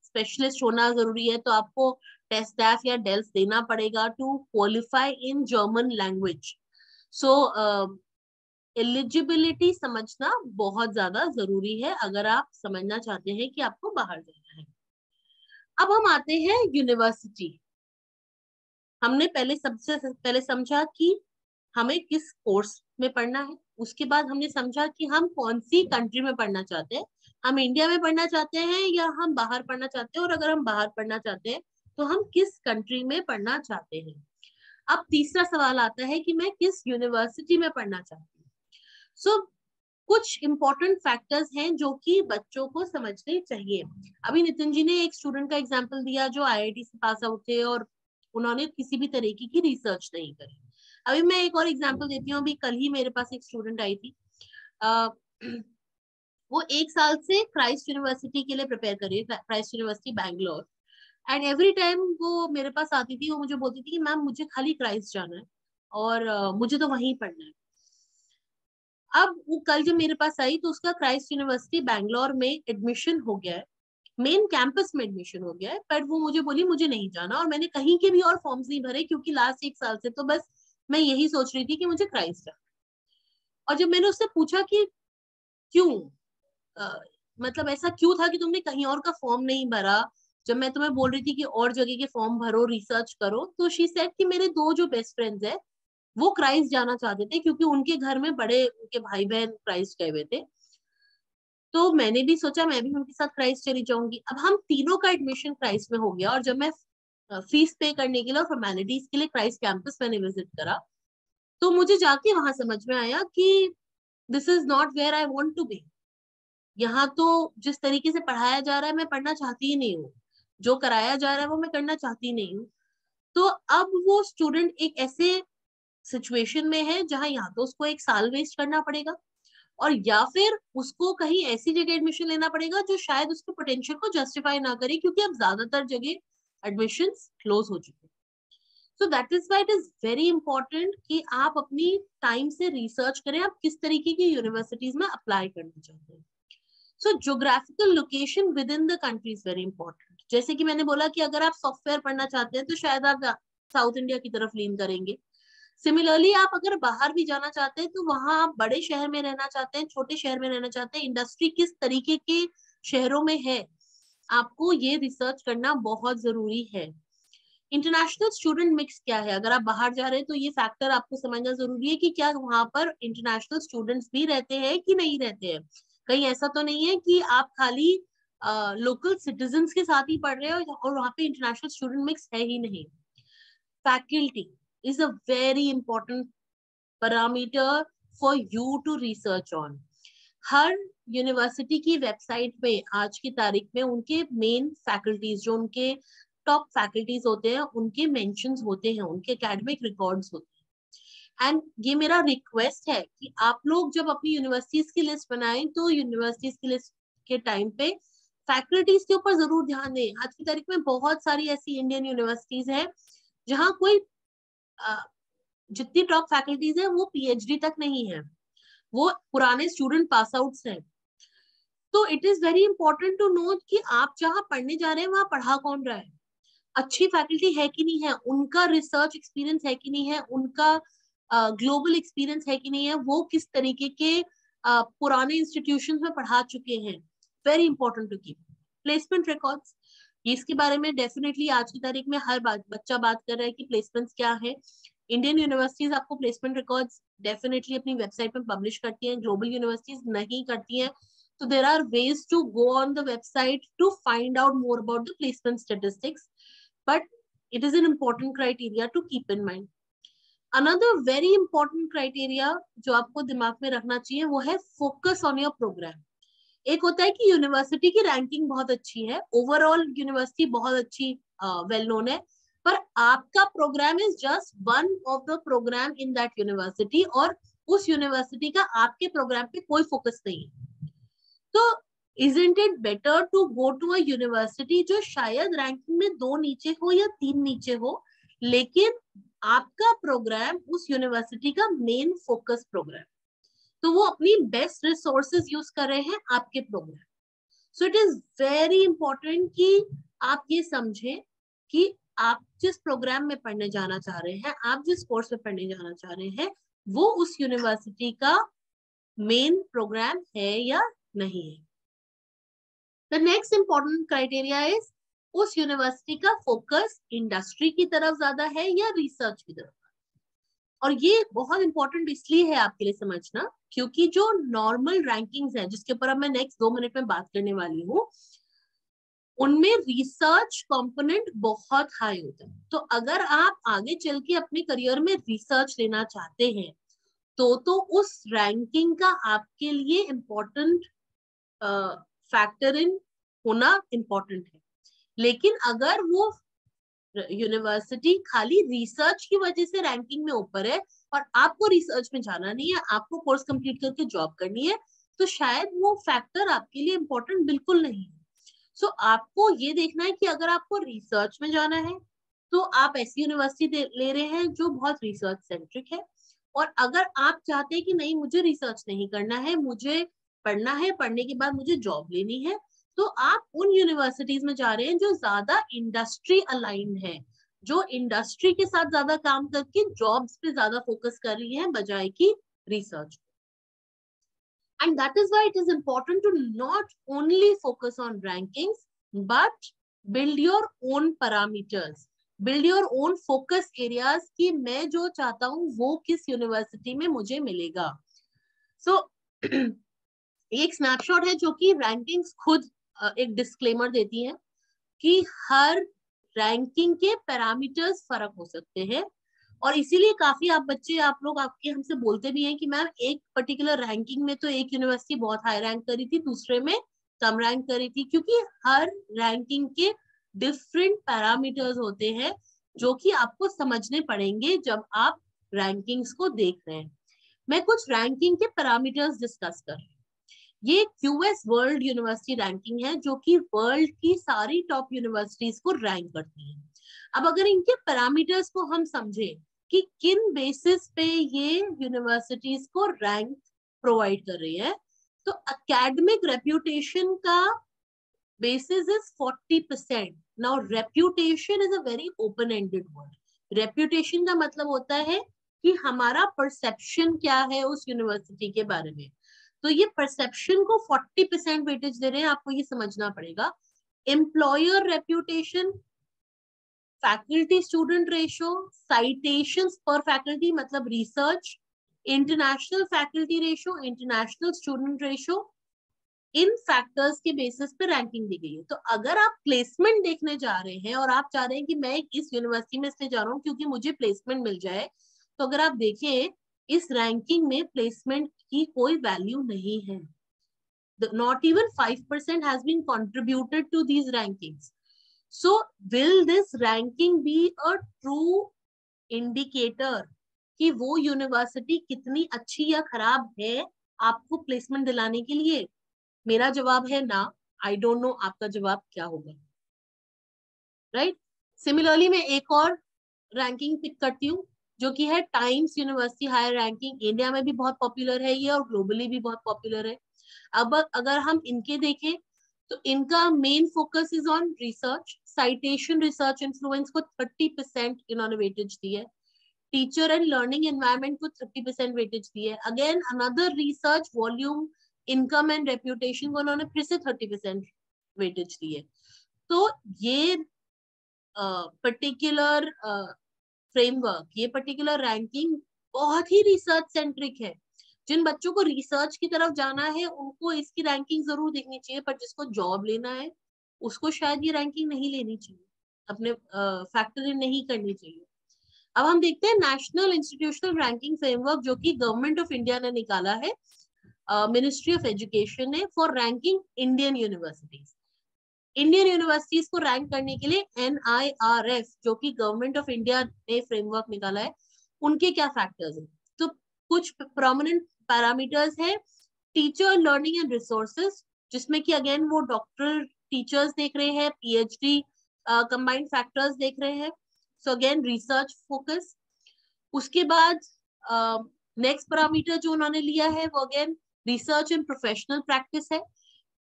स्पेशलिस्ट होना जरूरी है, तो आपको टेस्ट या डेल्स देना पड़ेगा to qualify in German language. So eligibility समझना बहुत ज्यादा जरूरी है अगर आप समझना चाहते हैं कि आपको बाहर जाना है। अब हम आते हैं यूनिवर्सिटी। हमने सबसे पहले समझा कि हमें किस कोर्स में पढ़ना है, उसके बाद हमने समझा कि हम कौन सी कंट्री में पढ़ना चाहते हैं, हम इंडिया में पढ़ना चाहते हैं या हम बाहर पढ़ना चाहते हैं, और अगर हम बाहर पढ़ना चाहते हैं तो हम किस कंट्री में पढ़ना चाहते हैं। अब तीसरा सवाल आता है कि मैं किस यूनिवर्सिटी में पढ़ना चाहती हूँ। सो कुछ इंपॉर्टेंट फैक्टर्स हैं जो कि बच्चों को समझने चाहिए। अभी नितिन जी ने एक स्टूडेंट का एग्जाम्पल दिया जो आईआईटी से पास आउट थे और उन्होंने किसी भी तरीके की रिसर्च नहीं करी। अभी मैं एक और एग्जांपल देती हूँ। अभी कल ही मेरे पास एक स्टूडेंट आई थी, वो 1 साल से क्राइस्ट यूनिवर्सिटी के लिए प्रिपेयर कर रही है, Christ university Bangalore. And every time वो मेरे पास आती थी, वो मुझे बोलती थी कि मैम मुझे खाली क्राइस्ट जाना है और मुझे तो वहीं पढ़ना है। अब वो कल जब मेरे पास आई तो उसका क्राइस्ट यूनिवर्सिटी बैंगलोर में एडमिशन हो गया है, मेन कैंपस में एडमिशन हो गया है, पर वो मुझे बोली मुझे नहीं जाना, और मैंने कहीं के भी और फॉर्म्स नहीं भरे क्योंकि लास्ट 1 साल से तो बस मैं यही सोच रही थी कि मुझे क्राइस्ट जाना। और जब मैंने उससे पूछा कि क्यों, मतलब ऐसा क्यों था कि तुमने कहीं और का फॉर्म नहीं भरा, जब मैं तुम्हें बोल रही थी कि और जगह के फॉर्म भरो, रिसर्च करो, तो शी सेड कि मेरे 2 जो बेस्ट फ्रेंड्स है वो क्राइस्ट जाना चाहते थे क्योंकि उनके घर में बड़े उनके भाई बहन क्राइस्ट गए हुए थे। तो मैंने भी सोचा मैं भी उनके साथ क्राइस्ट चली जाऊंगी। अब हम तीनों का एडमिशन क्राइस्ट में हो गया, और जब मैं फीस पे करने के लिए और फॉर्मेलिटीज के लिए क्राइस्ट कैंपस मैंने विजिट करा, तो मुझे जाके वहां समझ में आया कि this is not where I want to be. यहाँ तो जिस तरीके से पढ़ाया जा रहा है मैं पढ़ना चाहती ही नहीं हूँ, जो कराया जा रहा है वो मैं करना चाहती नहीं हूँ। तो अब वो स्टूडेंट एक ऐसे सिचुएशन में है जहां या तो उसको 1 साल वेस्ट करना पड़ेगा, और या फिर उसको कहीं ऐसी जगह एडमिशन लेना पड़ेगा जो शायद उसके पोटेंशियल को जस्टिफाई ना करे, क्योंकि अब ज्यादातर जगह एडमिशंस क्लोज हो चुके हैं। सो that is why it is very important कि आप अपनी टाइम से रिसर्च करें आप किस तरीके की यूनिवर्सिटीज में अप्लाई करना चाहते हैं। So geographical location within the country is very important. जैसे कि मैंने बोला कि अगर आप सॉफ्टवेयर पढ़ना चाहते हैं तो शायद आप साउथ इंडिया की तरफ लीन करेंगे। सिमिलरली आप अगर बाहर भी जाना चाहते हैं तो वहां आप बड़े शहर में रहना चाहते हैं, छोटे शहर में रहना चाहते हैं, इंडस्ट्री किस तरीके के शहरों में है, आपको ये रिसर्च करना बहुत जरूरी है। इंटरनेशनल स्टूडेंट मिक्स क्या है, अगर आप बाहर जा रहे हैं तो ये फैक्टर आपको समझना जरूरी है कि क्या वहां पर इंटरनेशनल स्टूडेंट्स भी रहते हैं कि नहीं रहते हैं। कहीं ऐसा तो नहीं है कि आप खाली लोकल सिटीजन्स के साथ ही पढ़ रहे हो और वहां पे इंटरनेशनल स्टूडेंट मिक्स है ही नहीं। Faculty is a very important parameter for you to research on. Her university की वेबसाइट में आज की तारीख में उनके मेन फैकल्टीज, जो उनके टॉप फैकल्टीज होते हैं, उनके मेंशंस होते हैं, उनके एकेडमिक रिकॉर्ड्स होते हैं। एंड ये मेरा रिक्वेस्ट है कि आप लोग जब अपनी यूनिवर्सिटीज की लिस्ट बनाएं तो यूनिवर्सिटीज की लिस्ट के टाइम पे फैकल्टीज के ऊपर जरूर ध्यान दें। आज की तारीख में बहुत सारी ऐसी इंडियन यूनिवर्सिटीज है जहाँ कोई जितनी टॉप फैकल्टीज है वो पीएचडी तक नहीं है, वो पुराने स्टूडेंट पास आउट्स हैं। तो it is very important to know कि आप जहाँ पढ़ने जा रहे हैं वहां पढ़ा कौन रहा है, अच्छी फैकल्टी है कि नहीं है, उनका रिसर्च एक्सपीरियंस है कि नहीं है, उनका ग्लोबल एक्सपीरियंस है कि नहीं है, वो किस तरीके के पुराने इंस्टीट्यूशंस में पढ़ा चुके हैं, very important to keep. Placement records, इसके बारे में डेफिनेटली आज की तारीख में हर बच्चा बात कर रहा है कि प्लेसमेंट्स क्या है। इंडियन यूनिवर्सिटीज आपको प्लेसमेंट रिकॉर्ड्स डेफिनेटली अपनी वेबसाइट पे पब्लिश करती हैं, ग्लोबल यूनिवर्सिटीज नहीं करती हैं। So there are ways to go on the website to find out more about the placement statistics, but it is an important criteria to keep in mind. Another very important criteria जो आपको दिमाग में रखना चाहिए वो है focus on your program. एक होता है कि यूनिवर्सिटी की रैंकिंग बहुत अच्छी है, ओवरऑल यूनिवर्सिटी बहुत अच्छी वेल नोन है, पर आपका program is just one of the program in that university, और उस यूनिवर्सिटी का आपके प्रोग्राम पे कोई फोकस नहीं है। तो isn't it better to go to a university जो शायद रैंकिंग में 2 नीचे हो या 3 नीचे हो, लेकिन आपका प्रोग्राम उस यूनिवर्सिटी का मेन फोकस प्रोग्राम, तो वो अपनी बेस्ट रिसोर्सेज यूज कर रहे हैं आपके program. So it is very important कि आप ये समझें कि आप जिस प्रोग्राम में पढ़ने जाना चाह रहे हैं, आप जिस कोर्स में पढ़ने जाना चाह रहे हैं, वो उस यूनिवर्सिटी का मेन प्रोग्राम है या नहीं है। The next important criteria is उस यूनिवर्सिटी का फोकस इंडस्ट्री की तरफ ज्यादा है या रिसर्च की तरफ। और ये बहुत इंपॉर्टेंट इसलिए है आपके लिए समझना, क्योंकि जो नॉर्मल रैंकिंग्स है जिसके ऊपर अब मैं नेक्स्ट 2 मिनट में बात करने वाली हूँ, उनमें रिसर्च कंपोनेंट बहुत हाई होता है। तो अगर आप आगे चल के अपने करियर में रिसर्च लेना चाहते हैं तो उस रैंकिंग का आपके लिए इम्पोर्टेंट फैक्टर इन होना इम्पोर्टेंट है। लेकिन अगर वो यूनिवर्सिटी खाली रिसर्च की वजह से रैंकिंग में ऊपर है और आपको रिसर्च में जाना नहीं है, आपको कोर्स कंप्लीट करके जॉब करनी है, तो शायद वो फैक्टर आपके लिए इम्पोर्टेंट बिल्कुल नहीं है। सो आपको ये देखना है कि अगर आपको रिसर्च में जाना है तो आप ऐसी यूनिवर्सिटी ले रहे हैं जो बहुत रिसर्च सेंट्रिक है, और अगर आप चाहते हैं कि नहीं मुझे रिसर्च नहीं करना है, मुझे पढ़ना है, पढ़ने के बाद मुझे जॉब लेनी है, तो आप उन यूनिवर्सिटीज में जा रहे हैं जो ज्यादा इंडस्ट्री अलाइंड है, जो इंडस्ट्री के साथ ज्यादा काम करके जॉब्स पे ज्यादा फोकस कर रही है बजाय की research. And that is why it is important to not only focus on rankings, but build your own parameters, build your own focus areas कि मैं जो चाहता हूँ वो किस यूनिवर्सिटी में मुझे मिलेगा। So एक स्नैपशॉट है जो कि रैंकिंग्स खुद एक डिस्क्लेमर देती है कि हर रैंकिंग के पैरामीटर्स फर्क हो सकते हैं, और इसीलिए काफी आप लोग आपके हमसे बोलते भी हैं कि मैम एक पर्टिकुलर रैंकिंग में तो एक यूनिवर्सिटी बहुत हाई रैंक करी थी, दूसरे में कम रैंक करी थी, क्योंकि हर रैंकिंग के डिफरेंट पैरामीटर्स होते हैं जो कि आपको समझने पड़ेंगे जब आप रैंकिंग्स को देख रहे हैं। मैं कुछ रैंकिंग के पैरामीटर्स डिस्कस कर रही हूँ। ये क्यूएस वर्ल्ड यूनिवर्सिटी रैंकिंग है जो कि वर्ल्ड की सारी टॉप यूनिवर्सिटीज को रैंक करती है। अब अगर इनके पैरामीटर्स को हम समझे कि किन बेसिस पे ये यूनिवर्सिटीज को रैंक प्रोवाइड कर रही है, तो एकेडमिक रेप्यूटेशन का basis is 40%. Now reputation is a very open-ended word. Reputation का मतलब होता है कि हमारा परसेप्शन क्या है उस यूनिवर्सिटी के बारे में। तो ये परसेप्शन को 40% वेटेज दे रहे हैं, आपको ये समझना पड़ेगा। Employer reputation, faculty student ratio, citations per faculty मतलब research, international faculty ratio, international student ratio, इन फैक्टर्स के बेसिस पे रैंकिंग दी गई है। तो अगर आप प्लेसमेंट देखने जा रहे हैं और आप चाह रहे हैं कि मैं इस यूनिवर्सिटी में इसलिए जा रहा हूँ क्योंकि मुझे प्लेसमेंट मिल जाए, तो अगर आप देखें इस रैंकिंग में प्लेसमेंट की कोई वैल्यू नहीं है। Not even 5% has been contributed to these rankings. So will this ranking be a true indicator कि वो यूनिवर्सिटी कितनी अच्छी या खराब है आपको प्लेसमेंट दिलाने के लिए? मेरा जवाब है ना। आई डोंट नो आपका जवाब क्या होगा, राइट? सिमिलरली मैं एक और रैंकिंग पिक करती हूँ जो कि है Times university higher ranking. India में भी बहुत पॉपुलर है ये और ग्लोबली भी बहुत पॉपुलर है। अब अगर हम इनके देखें तो इनका main focus is on research, citation, research influence को 30% इन्होंने वेटेज दी है। टीचर एंड लर्निंग एनवायरनमेंट को 30% वेटेज दी है. Again another research volume, income and reputation को उन्होंने फिर से 30% वेटेज दी है. तो ये पर्टिकुलर फ्रेमवर्क, ये पर्टिकुलर रैंकिंग बहुत ही रिसर्च सेंट्रिक है. जिन बच्चों को रिसर्च की तरफ जाना है उनको इसकी रैंकिंग जरूर देखनी चाहिए, पर जिसको जॉब लेना है उसको शायद ये रैंकिंग नहीं लेनी चाहिए, अपने फैक्टर इन नहीं करनी चाहिए. अब हम देखते हैं नेशनल इंस्टीट्यूशनल रैंकिंग फ्रेमवर्क जो कि गवर्नमेंट ऑफ इंडिया ने निकाला है, मिनिस्ट्री ऑफ एजुकेशन ने, for ranking Indian universities. Indian universities को रैंक करने के लिए NIRF जो कि गवर्नमेंट ऑफ इंडिया ने फ्रेमवर्क निकाला है, उनके क्या फैक्टर्स हैं. तो कुछ प्रोमिनेंट पैरामीटर्स है. टीचर लर्निंग एंड रिसोर्सेज, जिसमें कि अगेन वो डॉक्टरल टीचर्स देख रहे हैं, PhD कंबाइंड फैक्टर्स देख रहे हैं. So again research focus. उसके बाद नेक्स्ट पैरामीटर जो उन्होंने लिया है वो again research and professional practice है.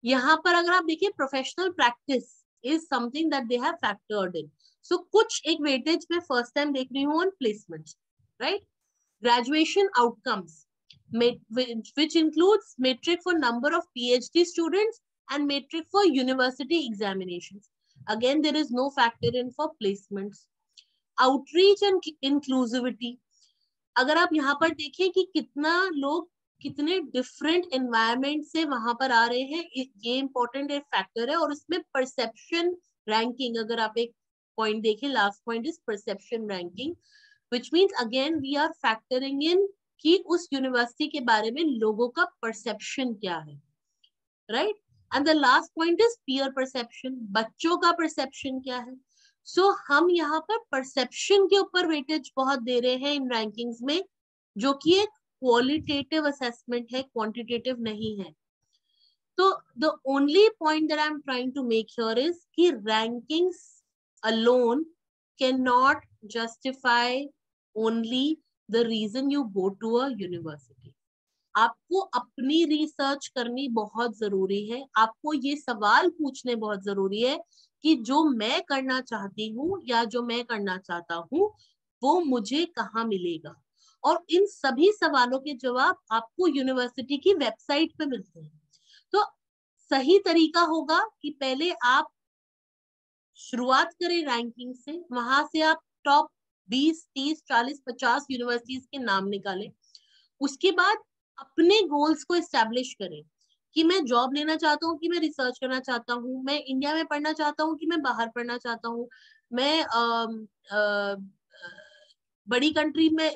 यहाँ पर अगर आप देखिए professional practice is something that they have factored in. So कुछ एक वेटेज में फर्स्ट टाइम देख रही हूँ on placement, right. Graduation outcomes which includes metric for number of PhD students and metric for university examinations. Again, there is no factor in for placements. Outreach and inclusivity. अगर आप यहाँ पर देखें कि कितना लोग कितने डिफरेंट एनवायरनमेंट से वहां पर आ रहे हैं, ये इंपॉर्टेंट एक फैक्टर है. और उसमें परसेप्शन रैंकिंग, अगर आप एक पॉइंट देखें, last point is perception ranking, which means again we are factoring in कि उस यूनिवर्सिटी के बारे में लोगों का परसेप्शन क्या है, right. And the last point is peer perception, बच्चों का परसेप्शन क्या है. सो हम यहाँ पर परसेप्शन के ऊपर वेटेज बहुत दे रहे हैं इन रैंकिंग्स में, जो कि एक क्वालिटेटिव असेसमेंट है, क्वांटिटेटिव नहीं है. तो the only point that I am trying to make here is कि rankings alone can not justify only the reason you go to a university. आपको अपनी रिसर्च करनी बहुत जरूरी है. आपको ये सवाल पूछने बहुत जरूरी है कि जो मैं करना चाहती हूँ या जो मैं करना चाहता हूँ वो मुझे कहाँ मिलेगा. और इन सभी सवालों के जवाब आपको यूनिवर्सिटी की वेबसाइट पे मिलते हैं. तो सही तरीका होगा कि पहले आप शुरुआत करें रैंकिंग से, वहां से आप टॉप 20, 30, 40, 50 यूनिवर्सिटीज के नाम निकालें. उसके बाद अपने गोल्स को एस्टेब्लिश करें कि मैं जॉब लेना चाहता हूँ, कि मैं रिसर्च करना चाहता हूँ, मैं इंडिया में पढ़ना चाहता हूँ, कि मैं बाहर पढ़ना चाहता हूँ, मैं बड़ी कंट्री में,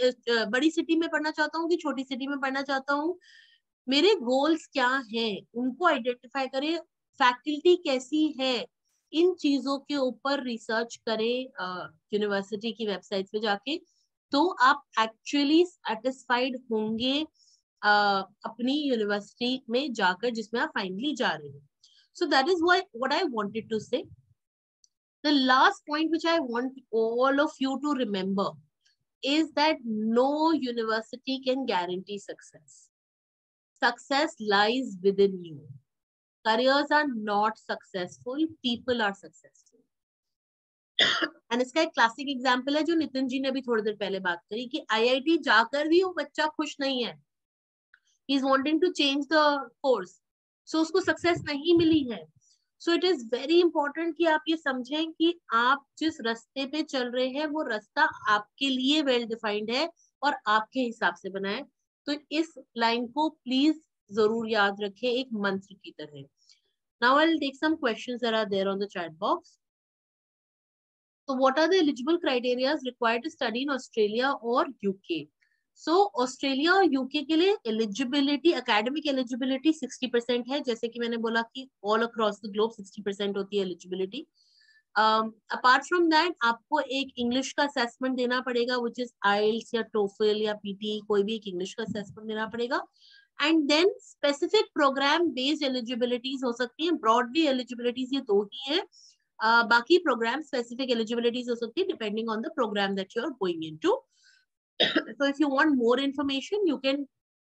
बड़ी सिटी में पढ़ना चाहता हूँ कि छोटी सिटी में पढ़ना चाहता हूँ. मेरे गोल्स क्या हैं उनको आइडेंटिफाई करें. फैकल्टी कैसी है, इन चीजों के ऊपर रिसर्च करें यूनिवर्सिटी की वेबसाइट पे जाके. तो आप एक्चुअली सेटिस्फाइड होंगे अपनी यूनिवर्सिटी में जाकर जिसमें आप फाइनली जा रहे हो. So that is what I wanted to say. The last point which I want all of you to remember is that no university can guarantee success. Success lies within you. Careers are not successful, people are successful. And इसका एक classic example है जो नितिन जी ने भी थोड़ी देर पहले बात करी कि IIT जाकर भी वो बच्चा खुश नहीं है. He is wanting to change the course. So उसको सक्सेस नहीं मिली है. So it is very important कि आप ये समझें कि आप जिस रास्ते पे चल रहे हैं वो रास्ता आपके लिए वेल डिफाइंड है और आपके हिसाब से बना है. तो इस लाइन को प्लीज जरूर याद रखें एक मंत्र की तरह. Now I'll take some questions that are there on the chat box. So what are the eligible criteria required to study in Australia or UK? So Australia और यूके के लिए एलिजिबिलिटी, एकेडमिक एलिजिबिलिटी 60% है. जैसे कि मैंने बोला कि all across the globe 60% होती है एलिजिबिलिटी. अपार्ट फ्रॉम दैट आपको एक इंग्लिश का असेसमेंट देना पड़ेगा विच इज आइल्स या टोफल या पीटी, कोई भी एक इंग्लिश का असेसमेंट देना पड़ेगा. And then specific program based eligibilities हो सकती है. ब्रॉडली एलिजिबिलिटीज ये दो ही है. बाकी प्रोग्राम स्पेसिफिक एलिजिबिलिटीज हो सकती है depending on the program that you are going into. So if you want more information, you can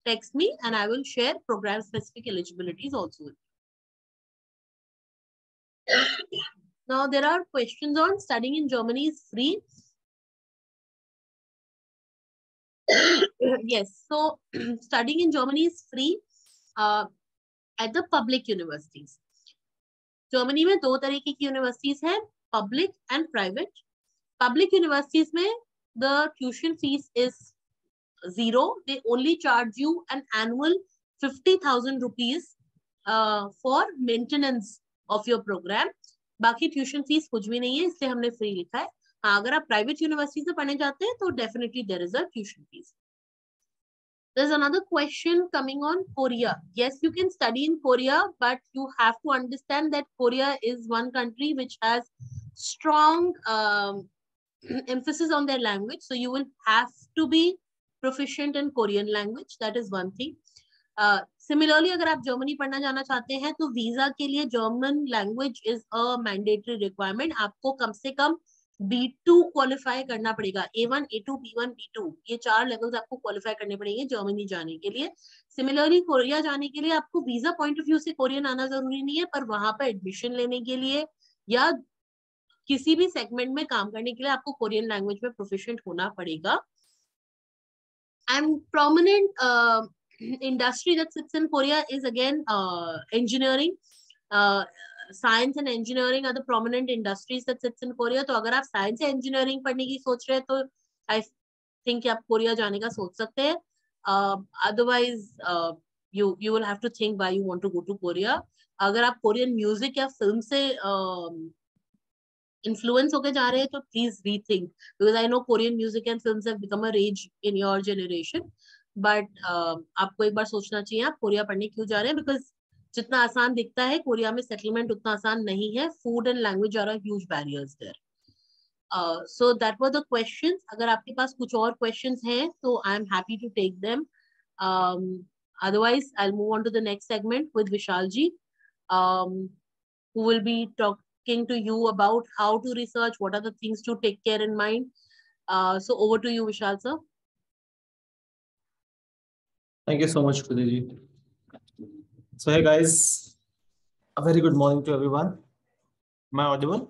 text me and I will share program specific eligibilities also. Now there are questions on studying in Germany is free. Yes, so studying in Germany is free at the public universities. Germany में दो तरीके की universities हैं, public and private. Public universities में the tuition fees is zero. They only charge you an annual 50,000 rupees for maintenance of your program. बाकी tuition fees कुछ भी नहीं है, इसलिए हमने फ्री लिखा है. हाँ, अगर आप प्राइवेट यूनिवर्सिटी से पढ़ने जाते हैं तो definitely there is a tuition fees. There's another question coming on Korea. Yes, you can study in Korea, but you have to understand that Korea is one country which has strong emphasis on their language. So you will have to be proficient in Korean language. That is one thing. Similarly, अगर आप Germany पढ़ना जाना चाहते हैं तो visa के लिए German language is a mandatory requirement. आपको कम से कम B2 क्वालिफाई करना पड़ेगा. A1, A2, B1, B2 ये 4 लेवल्स आपको क्वालिफाई करने पड़ेंगे जर्मनी जाने के लिए. सिमिलरली कोरिया जाने के लिए आपको वीजा पॉइंट ऑफ व्यू से कोरियन आना जरूरी नहीं है, पर वहां पर एडमिशन लेने के लिए या किसी भी सेगमेंट में काम करने के लिए आपको कोरियन लैंग्वेज में प्रोफिशिएंट होना पड़ेगा. And prominent industry that sits in Korea is again engineering. Science and engineering are the prominent industries that sits in Korea. तो अगर आप साइंस या engineering पढ़ने की सोच रहे हैं तो I think आप कोरिया जाने का सोच सकते हैं. Otherwise you will have to think why you want to go to Korea. अगर आप कोरियन म्यूजिक या फिल्म से इन्फ्लुएंस होके जा रहे हैं तो please rethink, because I know Korean music and films have become a rage in your generation. बट आपको एक बार सोचना चाहिए आप कोरिया पढ़ने क्यों जा रहे हैं, बिकॉज जितना आसान दिखता है कोरिया में सेटलमेंट उतना आसान नहीं है. Food and language are huge barriers there. So that were the questions. अगर आपके पास कुछ और क्वेश्चंस हैं तो I am happy to take them. Otherwise, I'll move on to the next segment with Vishal ji, who will be talking to you about how to research, what are the things to take care in mind. So over to you, Vishal sir. Thank you so much, Kudeji. So hey guys, a very good morning to everyone. Am I audible?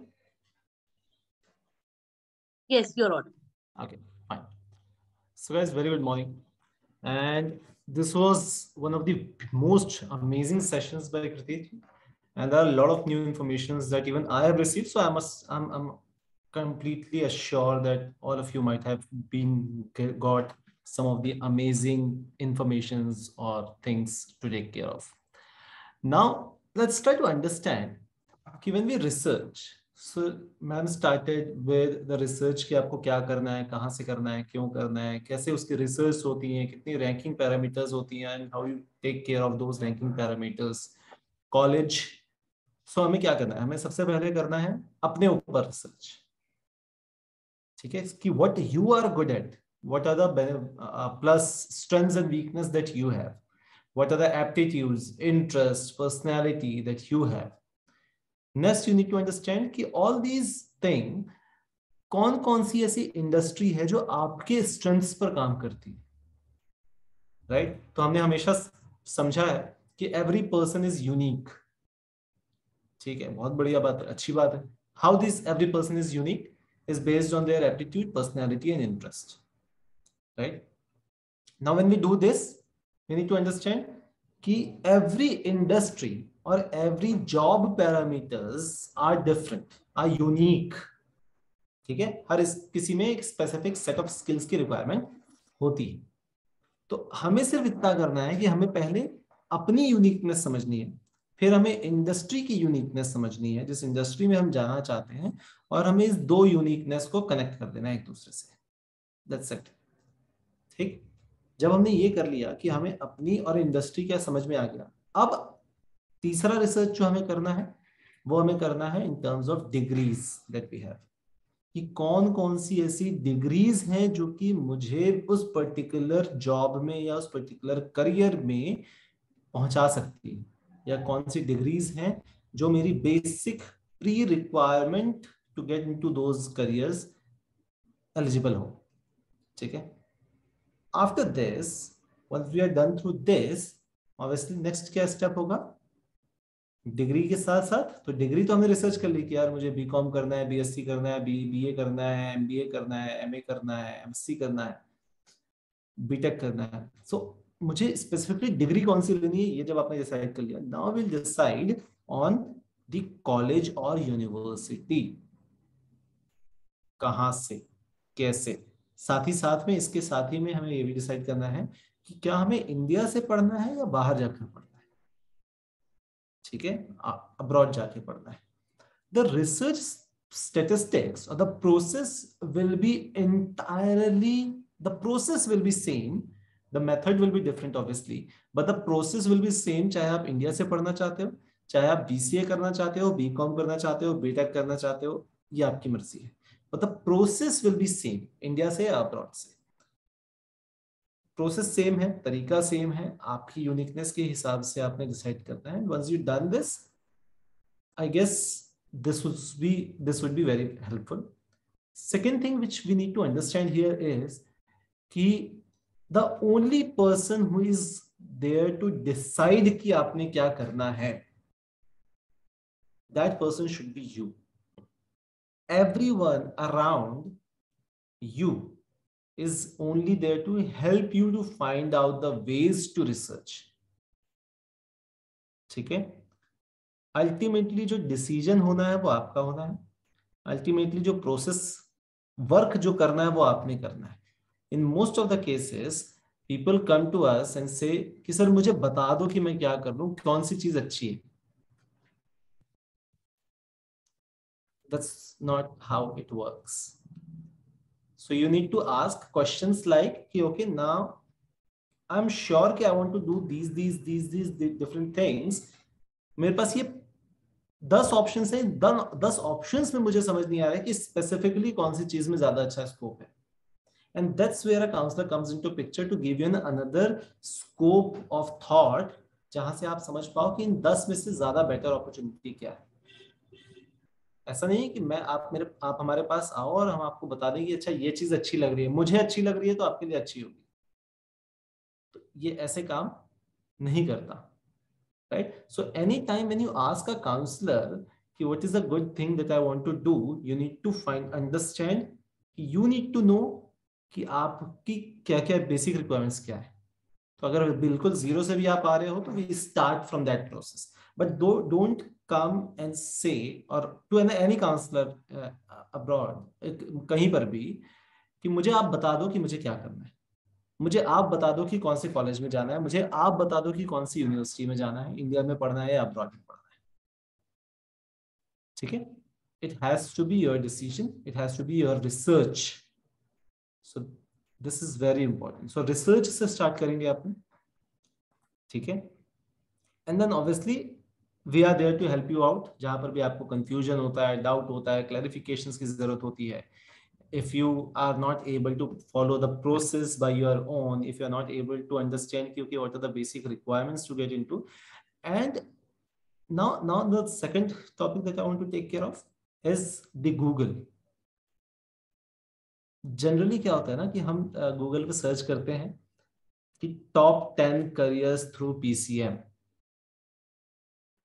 Yes, you're audible. Okay, fine. So guys, very good morning. And this was one of the most amazing sessions by Kriti. And there are a lot of new informations that even I have received. So I'm completely assured that all of you might have got some of the amazing informations or things to take care of. Now, let's try to understand कि when we research, so ma'am started with the research कि आपको क्या करना है, कहाँ से करना है, क्यों करना है, कैसे उसकी research होती हैं, कितनी ranking parameters होती हैं, and how you take care of those ranking parameters. College, so हमें क्या करना है? हमें सबसे पहले करना है अपने ऊपर research. ठीक है कि what you are good at, what are the plus strengths and weakness that you have, what are the aptitudes, interests, personality that you have. Next, you need to understand कि all these things कौन कौन सी ऐसी industry है जो आपके strengths पर काम करती है, राइट? तो हमने हमेशा समझा है कि एवरी पर्सन इज यूनिक. ठीक है, बहुत बढ़िया बात है, अच्छी बात है. How this every person is unique is based on their aptitude, personality and interest, right? Now when we do this, we need to understand कि every industry or every job parameters are different, are unique. ठीक है, हर किसी में एक specific set of skills की requirement होती है. तो हमें सिर्फ इतना करना है कि हमें पहले अपनी यूनिकनेस समझनी है, फिर हमें इंडस्ट्री की यूनिकनेस समझनी है जिस इंडस्ट्री में हम जाना चाहते हैं, और हमें इस दो यूनिकनेस को कनेक्ट कर देना है एक दूसरे से. That's it. ठीक, जब हमने ये कर लिया कि हमें अपनी और इंडस्ट्री क्या समझ में आ गया, अब तीसरा रिसर्च जो हमें करना है वो हमें करना है in terms of degrees that we have, कि कौन कौन सी ऐसी डिग्रीज हैं जो कि मुझे उस पर्टिकुलर जॉब में या उस पर्टिकुलर करियर में पहुंचा सकती है, या कौन सी डिग्रीज हैं जो मेरी basic pre requirement to get into those careers eligible हो. ठीक है, after this, once we are done through this, obviously next क्या स्टेप होगा? डिग्री के साथ साथ, तो डिग्री तो हमने रिसर्च कर ली कि यार मुझे बीकॉम करना है, बीएससी करना है, बीए करना है, एमबीए करना है, एमए करना है, एमएससी करना है. बीटेक करना है, सो मुझे स्पेसिफिकली डिग्री कौन सी लेनी है, ये जब आपने डिसाइड कर लिया, now will decide on the college और यूनिवर्सिटी, कहाँ से, कैसे। साथ ही साथ में, इसके साथ ही में हमें ये भी डिसाइड करना है कि क्या हमें इंडिया से पढ़ना है या बाहर जाकर पढ़ना है, ठीक है, अब्रॉड जाके पढ़ना है। The research statistics or the process will be entirely, the process will be same, the method will be different obviously, but the process will be same, चाहे आप इंडिया से पढ़ना चाहते हो, चाहे आप बीसीए करना चाहते हो, बीकॉम करना चाहते हो, बीटेक करना चाहते हो, ये आपकी मर्जी है, but the process will be same, India से या अब्रॉड से, प्रोसेस सेम है, तरीका सेम है, आपकी यूनिकनेस के हिसाब से आपने डिसाइड करना है। Once you done this, I guess this would be very helpful. Second thing which we need to understand here is कि the only person who is there to decide कि आपने क्या करना है, that person should be you. Everyone around you is only there to help you to find out the ways to research. ठीक है, ultimately जो decision होना है वो आपका होना है, अल्टीमेटली जो प्रोसेस वर्क जो करना है वो आपने करना है। In most of the cases people come to us and say कि सर मुझे बता दो कि मैं क्या कर लूं, कौन सी चीज अच्छी है। That's not how it works. So you need to ask questions like कि okay, now I'm sure कि I want to do these different things. मेरे पास ये 10 ऑप्शंस है, 10 ऑप्शंस में मुझे समझ नहीं आ रहा है कि स्पेसिफिकली कौन सी चीज में ज्यादा अच्छा स्कोप है। And that's where a counselor comes into picture to give you another scope of thought, जहां से आप समझ पाओ कि इन 10 में से ज्यादा बेटर अपॉर्चुनिटी क्या है। ऐसा नहीं है कि आप हमारे पास आओ और हम आपको बता दें कि अच्छा ये चीज अच्छी लग रही है, मुझे अच्छी लग रही है तो आपके लिए अच्छी होगी, तो ये ऐसे काम नहीं करता, right? So anytime when you ask a counselor कि what is a good thing that I want to do, you need to understand, you need to know कि आपकी क्या क्या बेसिक रिक्वायरमेंट्स क्या है। तो अगर बिल्कुल जीरो से भी आप आ रहे हो तो we start from that process, but don't come and say और टू एनी काउंसलर अब्रॉड कहीं पर भी कि मुझे आप बता दो कि मुझे क्या करना है, मुझे आप बता दो कि कौन से कॉलेज में जाना है, मुझे आप बता दो कि कौन सी यूनिवर्सिटी में जाना है, इंडिया में पढ़ना है या अब्रॉड में पढ़ना है, ठीक है। It has to be your decision, it has to be your research, so this is very important. So research से स्टार्ट करेंगे आपने, ठीक है, and then obviously we are there to help you out, जहां पर भी आपको कंफ्यूजन होता है, डाउट होता है, क्लैरिफिकेशंस की जरूरत होती है। If you are not able to follow the process by your own, if you are not able to understand okay, what are the basic requirements to get into, and now the second topic that I want to take care of is the Google. Generally क्या होता है ना कि हम Google पे search करते हैं कि top 10 careers through PCM,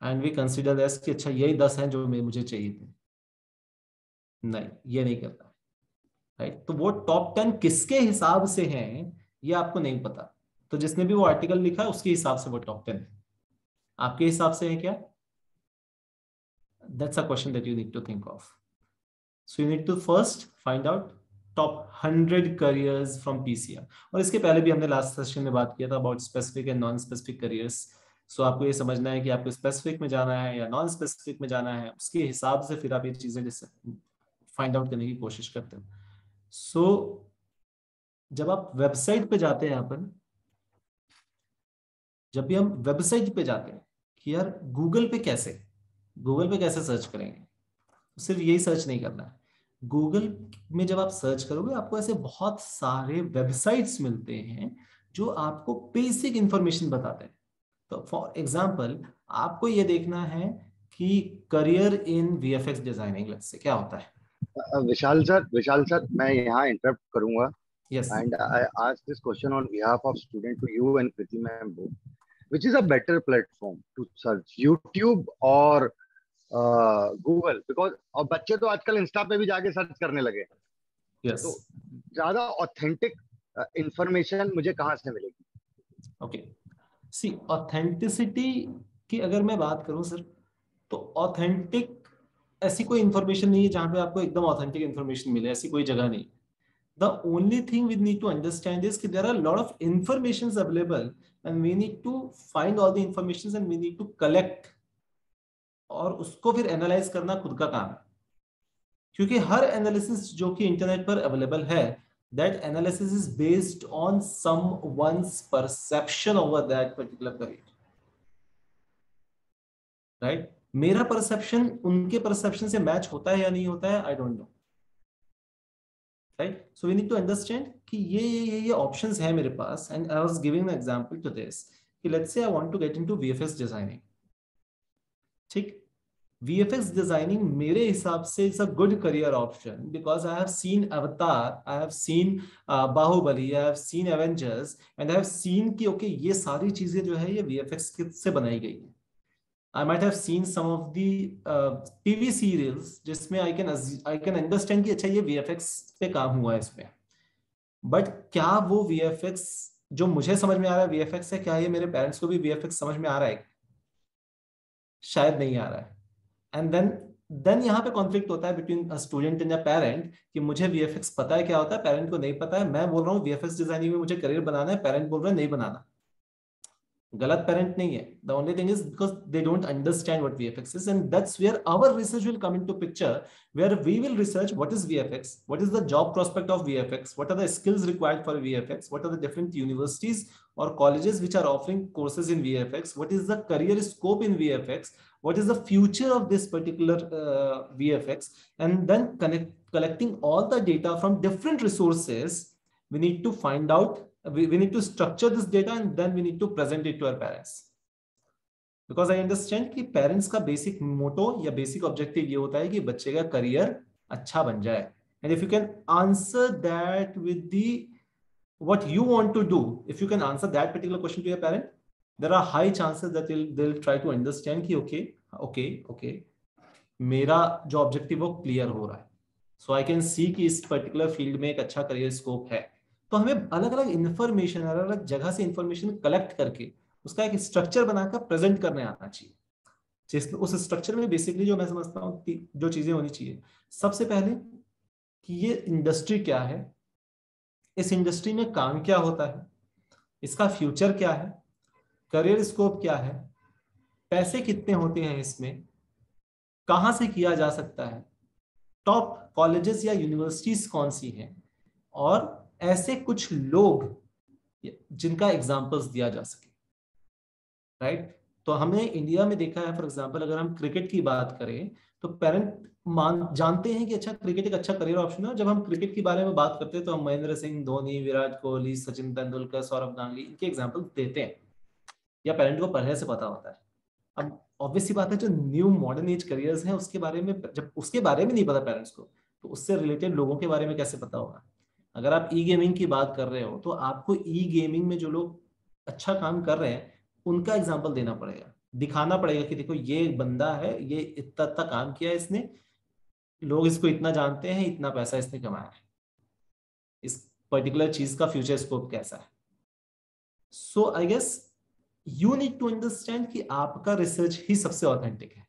and we consider as कि अच्छा यही 10 हैं जो मुझे चाहिए थे। नहीं, ये नहीं करता, राइट? तो वो टॉप 10 किसके हिसाब से हैं ये आपको नहीं पता, तो जिसने भी वो आर्टिकल लिखा है उसके हिसाब से वो टॉप 10 है, आपके हिसाब से है क्या? That's a question that you need to think of. So you need to first find out top 100 careers from PCM, और इसके पहले भी हमने लास्ट सेशन में बात किया था about specific and non specific careers. So आपको ये समझना है कि आपको स्पेसिफिक में जाना है या नॉन स्पेसिफिक में जाना है, उसके हिसाब से फिर आप ये चीजें फाइंड आउट करने की कोशिश करते हो। सो जब आप वेबसाइट पे जाते हैं, जब भी हम वेबसाइट पे जाते हैं कि यार गूगल पे कैसे सर्च करेंगे, तो सिर्फ यही सर्च नहीं करना है। गूगल में जब आप सर्च करोगे आपको ऐसे बहुत सारे वेबसाइट्स मिलते हैं जो आपको बेसिक इंफॉर्मेशन बताते हैं। तो फॉर एग्जांपल आपको ये देखना है कि career in VFX designing let's say क्या होता है। विशाल सर मैं यहाँ इंटरप्ट करूंगा। Yes. And I ask this question on behalf of student to you and Kriti ma'am both. Which is a better platform to search, YouTube or Google? Because और बच्चे तो आजकल इंस्टा पे भी जाके सर्च करने लगे। Yes. तो ज्यादा ऑथेंटिक इंफॉर्मेशन मुझे कहाँ से मिलेगी? ओके, सी ऑथेंटिसिटी की अगर मैं बात करूं सर, तो ऑथेंटिक ऐसी कोई इंफॉर्मेशन नहीं है जहां पे आपको एकदम ऑथेंटिक इंफॉर्मेशन मिले, ऐसी कोई जगह नहीं। The only thing we need to understand is that there are a lot of informations available and we need to find all the informations and we need to collect और उसको फिर analyse करना खुद का काम है। क्योंकि हर एनालिसिस जो कि इंटरनेट पर अवेलेबल है, that analysis is based on someone's perception over that particular career, right? मेरा परसेप्शन उनके परसेप्शन से मैच होता है या नहीं होता है, I don't know, right? So we need to understand कि ये ऑप्शंस है मेरे पास, and I was giving an example to this कि let's say I want to get into VFX designing, ठीक? VFX डिजाइनिंग मेरे हिसाब से it's a good career option because I have seen Avatar, I have seen Baahubali, I have scene Avengers, and I have seen कि okay ये सारी चीजें जो है ये VFX से बनाई गई है। I might have seen some of the TV serials जिसमें I can understand कि अच्छा ये VFX पे काम हुआ है इसमें, बट क्या वो VFX जो मुझे समझ में आ रहा है VFX है, क्या ये मेरे पेरेंट्स को भी VFX समझ में आ रहा है? शायद नहीं आ रहा है। एंड देन यहाँ पे कॉन्फ्लिक्ट होता है बिटवीन स्टूडेंट एंड पेरेंट कि मुझे VFX पता है क्या होता है, पेरेंट को नहीं पता है। मैं बोल रहा हूँ VFX डिजाइनिंग में मुझे करियर बनाना है, पेरेंट बोल रहे हैं नहीं बनाना। गलत पेरेंट नहीं है, the only thing is because they don't understand what VFX is, and that's where our research will come into picture, where we will research what is VFX, what is the job prospect of VFX, what are the skills required for VFX, what are the different universities or colleges which are offering courses in VFX, what is the career scope in VFX, what is the future of this particular VFX, and then collecting all the data from different resources. We need to find out, we need to structure this data and then we need to present it to our parents, because I understand कि parents का basic motto या basic objective ये होता है कि बच्चे का career अच्छा बन जाए, and if you can answer that with the what you want to do, if you can answer that particular question to your parent, there are high chances that they'll try to understand कि okay मेरा जो objective वो clear हो रहा है, so I can see कि इस particular field में एक अच्छा career scope है। तो हमें अलग अलग इंफॉर्मेशन, अलग अलग जगह से इंफॉर्मेशन कलेक्ट करके उसका एक स्ट्रक्चर बनाकर प्रेजेंट करने आना चाहिए, जिसमें उस स्ट्रक्चर में बेसिकली जो मैं समझता हूँ कि जो चीजें होनी चाहिए, सबसे पहले कि ये इंडस्ट्री क्या है, इस इंडस्ट्री में काम क्या होता है, इसका फ्यूचर क्या है, करियर स्कोप क्या है, पैसे कितने होते हैं इसमें, कहाँ से किया जा सकता है, टॉप कॉलेजेस या यूनिवर्सिटीज कौन सी हैं, और ऐसे कुछ लोग जिनका एग्जांपल्स दिया जा सके, राइट? तो हमने इंडिया में देखा है, फॉर एग्जांपल अगर हम क्रिकेट की बात करें तो पेरेंट जानते हैं कि अच्छा क्रिकेट एक अच्छा करियर ऑप्शन है। जब हम क्रिकेट के बारे में बात करते हैं तो हम महेंद्र सिंह धोनी, विराट कोहली, सचिन तेंदुलकर, सौरव गांगुली, इनके एग्जाम्पल देते हैं या पेरेंट को पहले से पता होता है। अब ऑब्वियस सी बात है, जो न्यू मॉडर्न एज करियर्स हैं उसके बारे में, जब उसके बारे में नहीं पता पेरेंट्स को, तो उससे रिलेटेड लोगों के बारे में कैसे पता होगा? अगर आप ई गेमिंग की बात कर रहे हो तो आपको ई गेमिंग में जो लोग अच्छा काम कर रहे हैं उनका एग्जांपल देना पड़ेगा, दिखाना पड़ेगा कि देखो ये बंदा है, ये इतना इतना काम किया है इसने, लोग इसको इतना जानते हैं, इतना पैसा इसने कमाया है, इस पर्टिकुलर चीज का फ्यूचर स्कोप कैसा है। So I guess you need to understand कि आपका रिसर्च ही सबसे ऑथेंटिक है।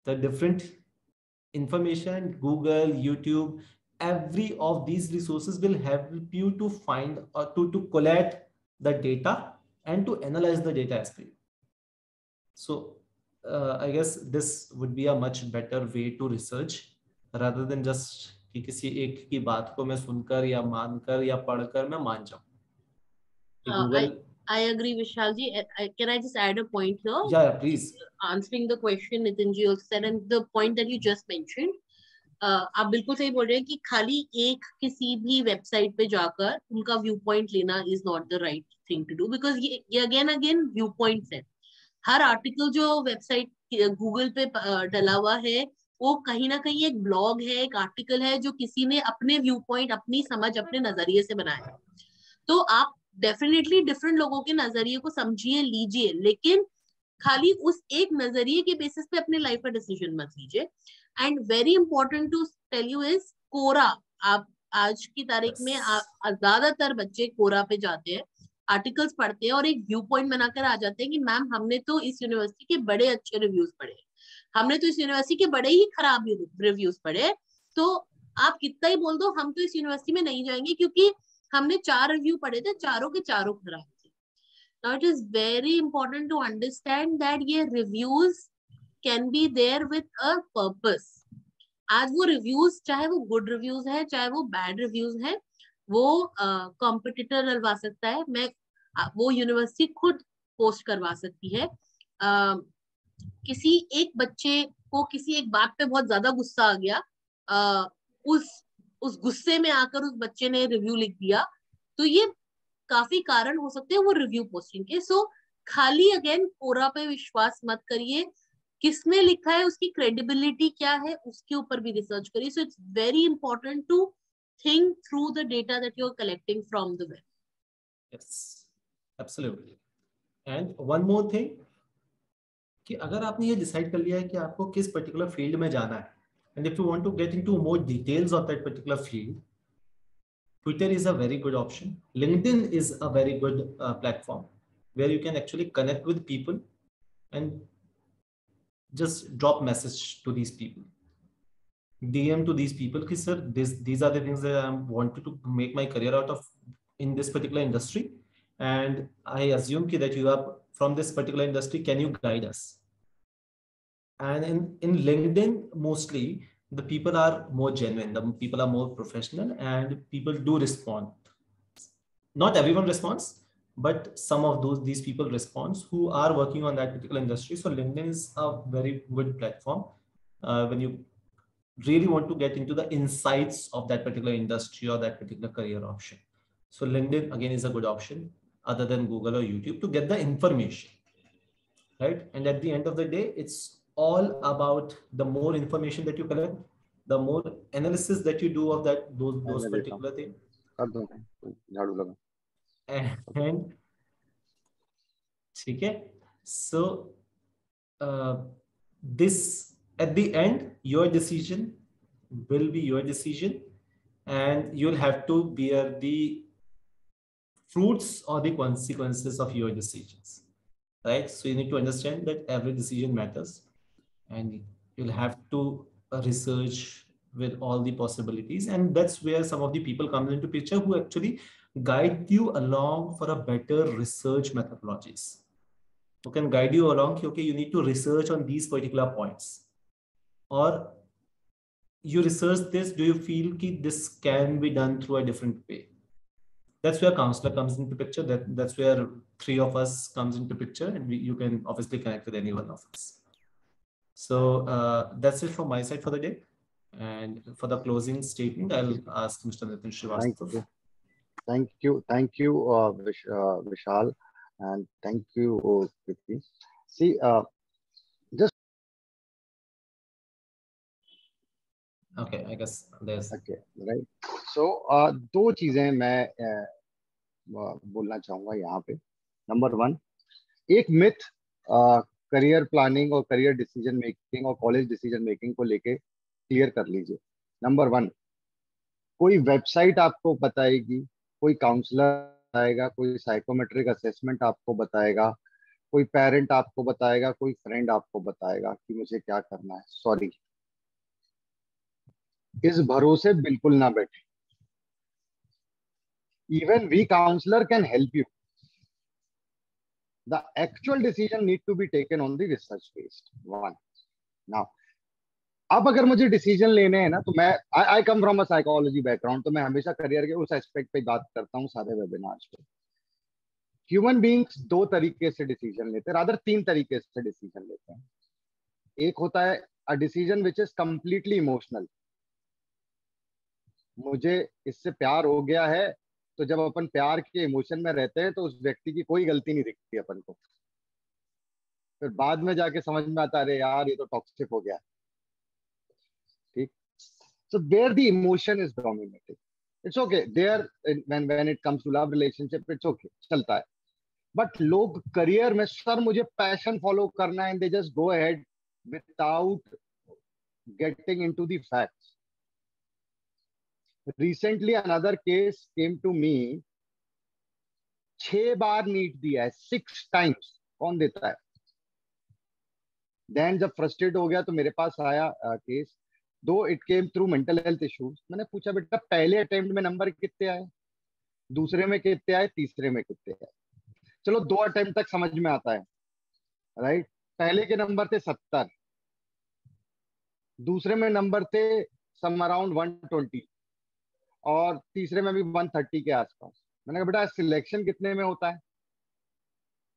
The different information, Google, YouTube, every of these resources will help you to find or to collect the data and to analyze the data as per you. So I guess this would be a much better way to research rather than just कि किसी एक की बात को मैं सुनकर या मानकर या पढ़कर मैं मान जाऊं। I agree, Vishal ji. Can I just add a point here? Yeah, please. Answering the question Nitin ji also said, and the point that you just mentioned, आप बिल्कुल सही बोल रहे हैं कि खाली एक किसी भी वेबसाइट पे जाकर उनका व्यू पॉइंट लेना is not the right thing to do, because ये अगेन व्यू पॉइंट्स है। हर आर्टिकल जो वेबसाइट गूगल पे डला हुआ है वो कहीं ना कहीं एक ब्लॉग है, एक आर्टिकल है जो किसी ने अपने व्यू पॉइंट, अपनी समझ, अपने नजरिए से बनाया। तो आप डेफिनेटली डिफरेंट लोगों के नजरिए को समझिए, लीजिए, लेकिन खाली उस एक नजरिए के बेसिस पे अपने लाइफ का डिसीजन मत लीजिए। And very important to tell you is Quora. आप आज की तारीख में ज्यादातर बच्चे कोरा पे जाते हैं, आर्टिकल्स पढ़ते हैं और एक व्यू पॉइंट बनाकर आ जाते हैं कि मैम हमने तो इस यूनिवर्सिटी के बड़े अच्छे रिव्यूज पढ़े, हमने तो इस यूनिवर्सिटी के बड़े ही खराब रिव्यूज पढ़े, तो आप कितना ही बोल दो हम तो इस यूनिवर्सिटी में नहीं जाएंगे क्योंकि हमने 4 रिव्यू पढ़े थे, चारों के चारों खराब थे। Now it is very important to understand that ये reviews can be there with a purpose. आज वो रिव्यूज, चाहे वो गुड रिव्यूज है चाहे वो बैड रिव्यूज है, वो कॉम्पिटिटर डलवा सकता है, मैं वो यूनिवर्सिटी खुद पोस्ट करवा सकती है। किसी एक बच्चे को किसी एक बात पे बहुत ज्यादा गुस्सा आ गया, उस गुस्से में आकर उस बच्चे ने रिव्यू लिख दिया, तो ये काफी कारण हो सकते हैं वो रिव्यू पोस्टिंग के। सो खाली अगेन कोरा पे विश्वास मत करिए, किसने लिखा है, उसकी क्रेडिबिलिटी क्या है, उसके ऊपर भी रिसर्च करिए। So it's very important to think through the data that you are collecting from the web. Yes, absolutely. And one more thing, कि अगर आपने ये डिसाइड कर लिया है कि आपको किस पर्टिकुलर फील्ड में जाना है, and if you want to get into more details of that particular field, Twitter is a very good option. LinkedIn is a very good platform where you can actually connect with people and just drop message to these people, DM to these people कि sir these are the things that I wanted to make my career out of in this particular industry, and I assume that you are from this particular industry, can you guide us? And in LinkedIn, mostly the people are more genuine, the people are more professional, and people do respond. Not everyone responds, but some of these people responds who are working on that particular industry. So LinkedIn is a very good platform when you really want to get into the insights of that particular industry or that particular career option. So LinkedIn again is a good option other than Google or YouTube to get the information, right? And at the end of the day, it's all about the more information that you collect, the more analysis that you do of those particular things. And okay, so this at the end, your decision will be your decision, and you'll have to bear the fruits or the consequences of your decisions, right? So you need to understand that every decision matters, and you'll have to research with all the possibilities, and that's where some of the people come into picture who actually guide you along for a better research methodologies, who can guide you along. Okay, you need to research on these particular points, or you research this, do you feel that this can be done through a different way? That's where counselor comes into picture. That's where 3 of us comes into picture, and you can obviously connect with any one of us. So that's it from my side for the day. And for the closing statement, I'll ask Mr. Nitin Srivastava. Thank you, Vishal, and thank you, Kriti. See, just okay, I guess there's okay, right. So, दो चीजें मैं बोलना चाहूंगा यहाँ पे। Number 1, एक myth career planning और career decision making और कॉलेज डिसीजन मेकिंग को लेके क्लियर कर लीजिए। नंबर 1, कोई वेबसाइट आपको बताएगी, कोई काउंसलर बताएगा, कोई साइकोमेट्रिक असेसमेंट आपको बताएगा, कोई पेरेंट आपको बताएगा, कोई फ्रेंड आपको बताएगा कि मुझे क्या करना है। सॉरी, इस भरोसे बिल्कुल ना बैठे। Even we counselor can help you. The actual decision need to be taken on the research based one. Now, अब अगर मुझे डिसीजन लेने हैं ना, तो मैं I come from a psychology background, तो मैं हमेशा करियर के उस एस्पेक्ट पे बात करता हूँ सारे वेबिनार्स पे। ह्यूमन बींग्स 2 तरीके से डिसीजन लेते हैं, रादर 3 तरीके से डिसीजन लेते हैं। एक होता है a decision which is completely emotional. मुझे इससे प्यार हो गया है, तो जब अपन प्यार के इमोशन में रहते हैं तो उस व्यक्ति की कोई गलती नहीं दिखती अपन को, फिर बाद में जाके समझ में आता है अरे यार ये तो टॉक्सिक हो गया। ठीक, so where the emotion is dominating, it's okay there, when it comes to love relationship it's okay, चलता है। बट लोग करियर में, सर मुझे पैशन फॉलो करना है, and they just go ahead without getting into the facts. Recently another case came to me, 6 बार NEET दिया है, 6 टाइम्स, कौन देता है? देन जब फ्रस्ट्रेट हो गया तो मेरे पास आया केस, दो it came through mental health issues. मैंने पूछा बेटा पहले अटेम्प्ट में नंबर कितने आए, दूसरे में कितने आए, तीसरे में कितने आए? चलो 2 अटेम्प्ट तक समझ में आता है, राइट? पहले के नंबर थे 70, दूसरे में नंबर थे सम अराउंड 120, और तीसरे में भी 130 के आसपास। मैंने कहा बेटा सिलेक्शन कितने में होता है?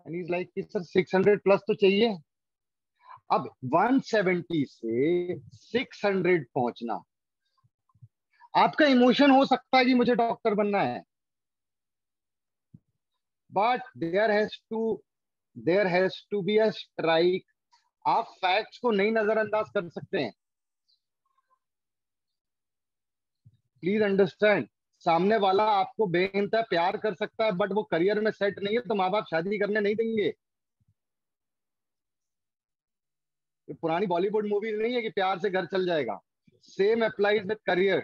एंड इज लाइक कि सर 600 प्लस तो चाहिए। अब 170 से 600 पहुंचना, आपका इमोशन हो सकता है कि मुझे डॉक्टर बनना है, but there has to be a strike. आप फैक्ट्स को नहीं नजरअंदाज कर सकते हैं, प्लीज अंडरस्टैंड। सामने वाला आपको बेइंतहा प्यार कर सकता है, बट वो करियर में सेट नहीं है तो माँ बाप शादी करने नहीं देंगे। ये पुरानी बॉलीवुड मूवी नहीं है कि प्यार से घर चल जाएगा। Same applies with career.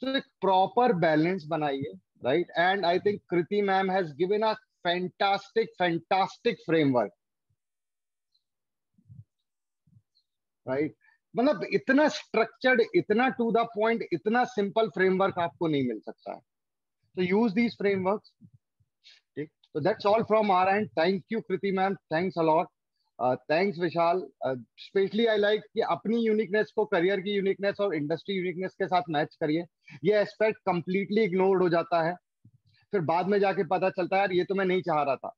तो एक प्रॉपर बैलेंस बनाइए, right? And I think Kriti ma'am has given a fantastic framework, right? मतलब इतना स्ट्रक्चर्ड, इतना टू द पॉइंट, इतना सिंपल फ्रेमवर्क आपको नहीं मिल सकता है। तो यूज दीज फ्रेमवर्क्स, ठीक? तो that's all from our and. Thank you Kriti ma'am, thanks a lot. Thanks Vishal. Specially I like कि अपनी यूनिकनेस को करियर की यूनिकनेस और इंडस्ट्री यूनिकनेस के साथ मैच करिए। ये एस्पेक्ट कंप्लीटली इग्नोर्ड हो जाता है, फिर बाद में जाके पता चलता है यार ये तो मैं नहीं चाह रहा था।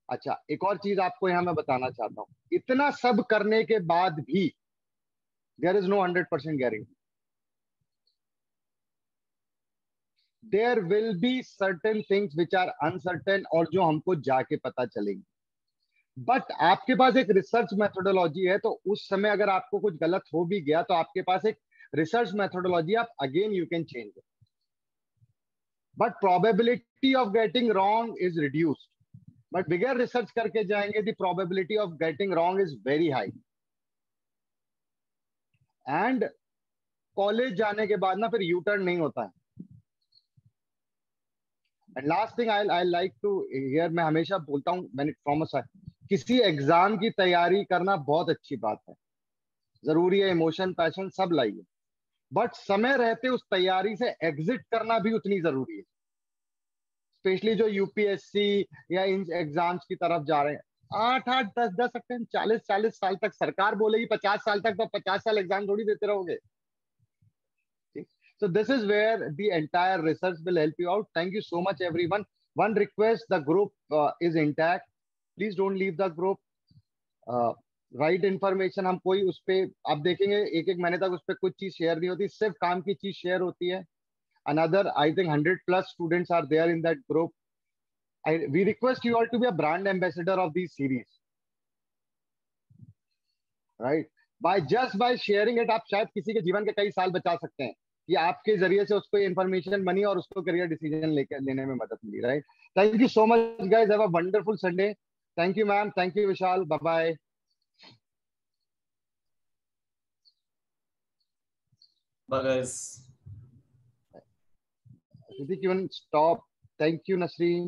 अच्छा, एक और चीज आपको यहाँ मैं बताना चाहता हूँ, इतना सब करने के बाद भी there is no 100% guarantee. There will be certain things which are uncertain, और जो हमको जाके पता चलेंगे। बट आपके पास एक रिसर्च मेथोडोलॉजी है, तो उस समय अगर आपको कुछ गलत हो भी गया तो आपके पास एक रिसर्च मेथोडोलॉजी, आप again you can change it, but probability of getting wrong is reduced. But bigger research करके जाएंगे, the probability of getting wrong is very high. And college जाने के बाद ना फिर यू टर्न नहीं होता है। And last thing I like to hear, मैं हमेशा बोलता हूँ, मैंने फ्रॉम किसी एग्जाम की तैयारी करना बहुत अच्छी बात है, जरूरी है, इमोशन पैशन सब लाइए, बट समय रहते उस तैयारी से एग्जिट करना भी उतनी जरूरी है। स्पेशली जो यूपीएससी या इन एग्जाम्स की तरफ जा रहे हैं, 8-8 10-10 अटेम्प्ट, 40-40 साल तक, सरकार बोलेगी 50 साल तक, तो 50 साल एग्जाम थोड़ी देते रहोगे। So this is where the entire research will help you out. Thank you so much, everyone. One request: the group is intact. Please don't leave the group. Right information हम कोई उस पे, आप देखेंगे एक एक महीने तक उस पर कुछ चीज शेयर नहीं होती, सिर्फ काम की चीज शेयर होती है। Another I think 100+ students are there in that group. We request you all to be a brand ambassador of this series, right? By sharing it, आप शायद किसी के जीवन के कई साल बचा सकते हैं, कि आपके जरिए से उसको इन्फॉर्मेशन बनी और उसको करियर डिसीजन लेने में मदद मिली, right? Thank you so much guys, have a wonderful Sunday. Thank you ma'am, thank you Vishal, bye bye. Bye guys. Stop. Thank you, Nasreen.